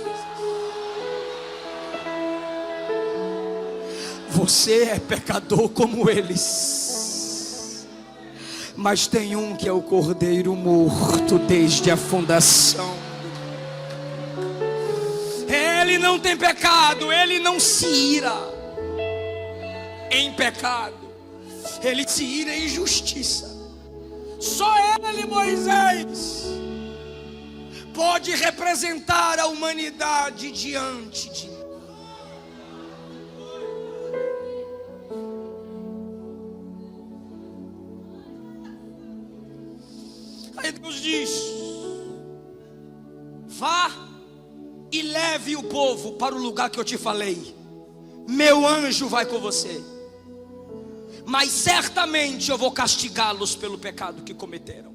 Você é pecador como eles, mas tem um que é o cordeiro morto desde a fundação. Ele não tem pecado, ele não se ira em pecado, ele se ira em justiça. Só ele, Moisés, pode representar a humanidade diante de mim. Aí Deus diz: vá e leve o povo para o lugar que eu te falei. Meu anjo vai com você, mas certamente eu vou castigá-los pelo pecado que cometeram.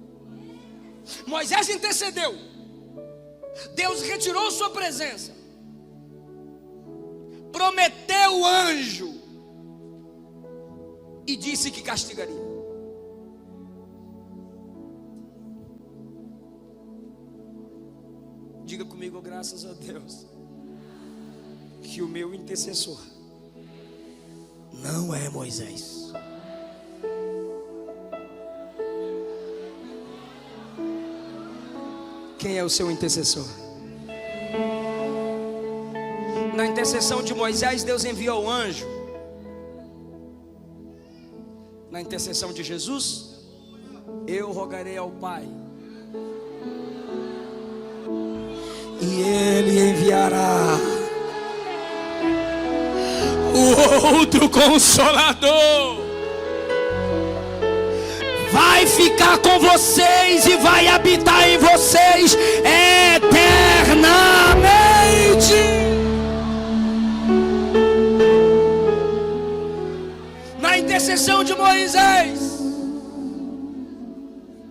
Moisés intercedeu. Deus retirou sua presença, prometeu o anjo e disse que castigaria. Diga comigo: graças a Deus que o meu intercessor não é Moisés. Quem é o seu intercessor? Na intercessão de Moisés, Deus enviou o anjo. Na intercessão de Jesus, eu rogarei ao Pai, e Ele enviará o outro Consolador. Vai ficar com vocês e vai habitar em vocês eternamente. Na intercessão de Moisés,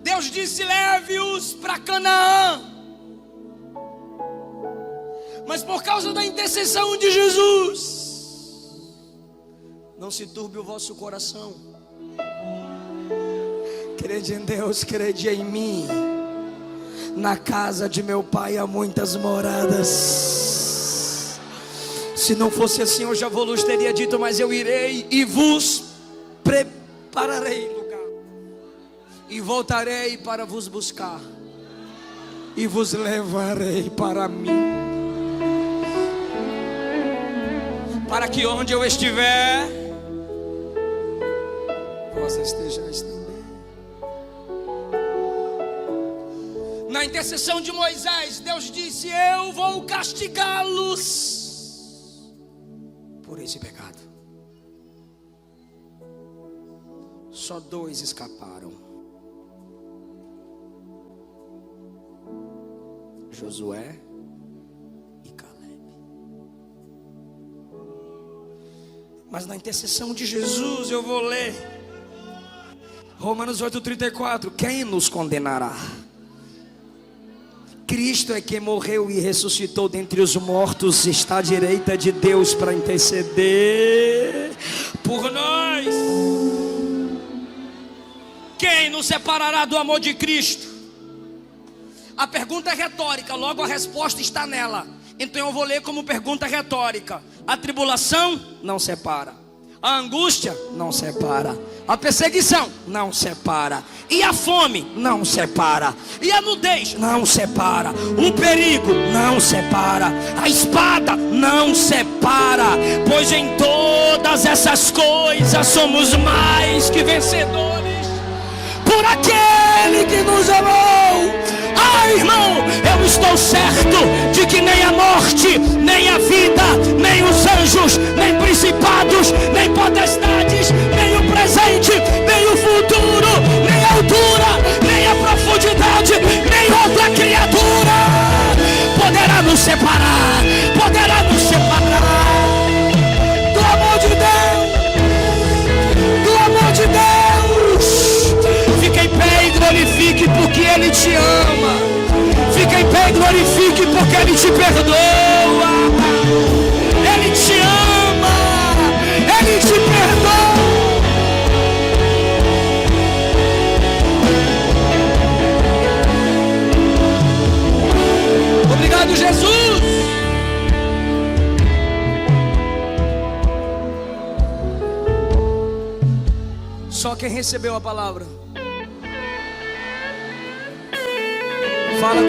Deus disse: leve-os para Canaã. Mas por causa da intercessão de Jesus, Não se turbe o vosso coração. Crede em Deus, crede em mim. Na casa de meu pai há muitas moradas. Se não fosse assim, eu já vos teria dito, mas eu irei e vos prepararei lugar. E voltarei para vos buscar. E vos levarei para mim. Para que onde eu estiver, vós estejais também. Na intercessão de Moisés, Deus disse: eu vou castigá-los por esse pecado. Só 2 escaparam: Josué e Caleb. Mas na intercessão de Jesus, eu vou ler Romanos 8,34. Quem nos condenará? Cristo é quem morreu e ressuscitou dentre os mortos, está à direita de Deus para interceder por nós. Quem nos separará do amor de Cristo? A pergunta é retórica, logo a resposta está nela. Então eu vou ler como pergunta retórica. A tribulação não separa. A angústia não separa. A perseguição não separa. E a fome não separa. E a nudez não separa. O perigo não separa. A espada não separa. Pois em todas essas coisas somos mais que vencedores por aquele que nos amou. Ah, irmão, eu estou certo de que nem a morte, nem a vida, nem os anjos, nem principados, nem potestades, nem o presente, nem o futuro, nem a altura, nem a profundidade, nem outra criatura poderá nos separar, poderá nos separar do amor de Deus, do amor de Deus. Fique em pé e glorifique porque Ele te ama. Fique em pé e glorifique porque Ele te perdoa. Ele te ama. Ele te perdoa. Obrigado, Jesus. Só quem recebeu a palavra. Fala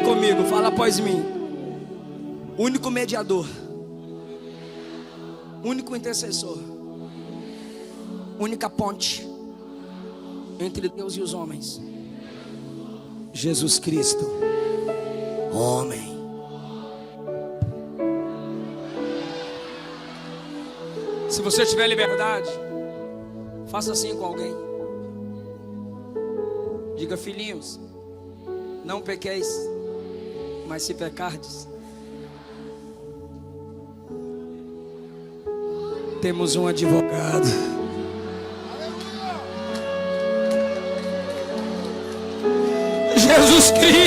comigo, fala após mim. Único mediador, único intercessor, única ponte entre Deus e os homens, Jesus Cristo, homem. Se você tiver liberdade, faça assim com alguém. Diga: filhinhos, não pequeis, mas se pecardes, temos um advogado. Jesus Cristo.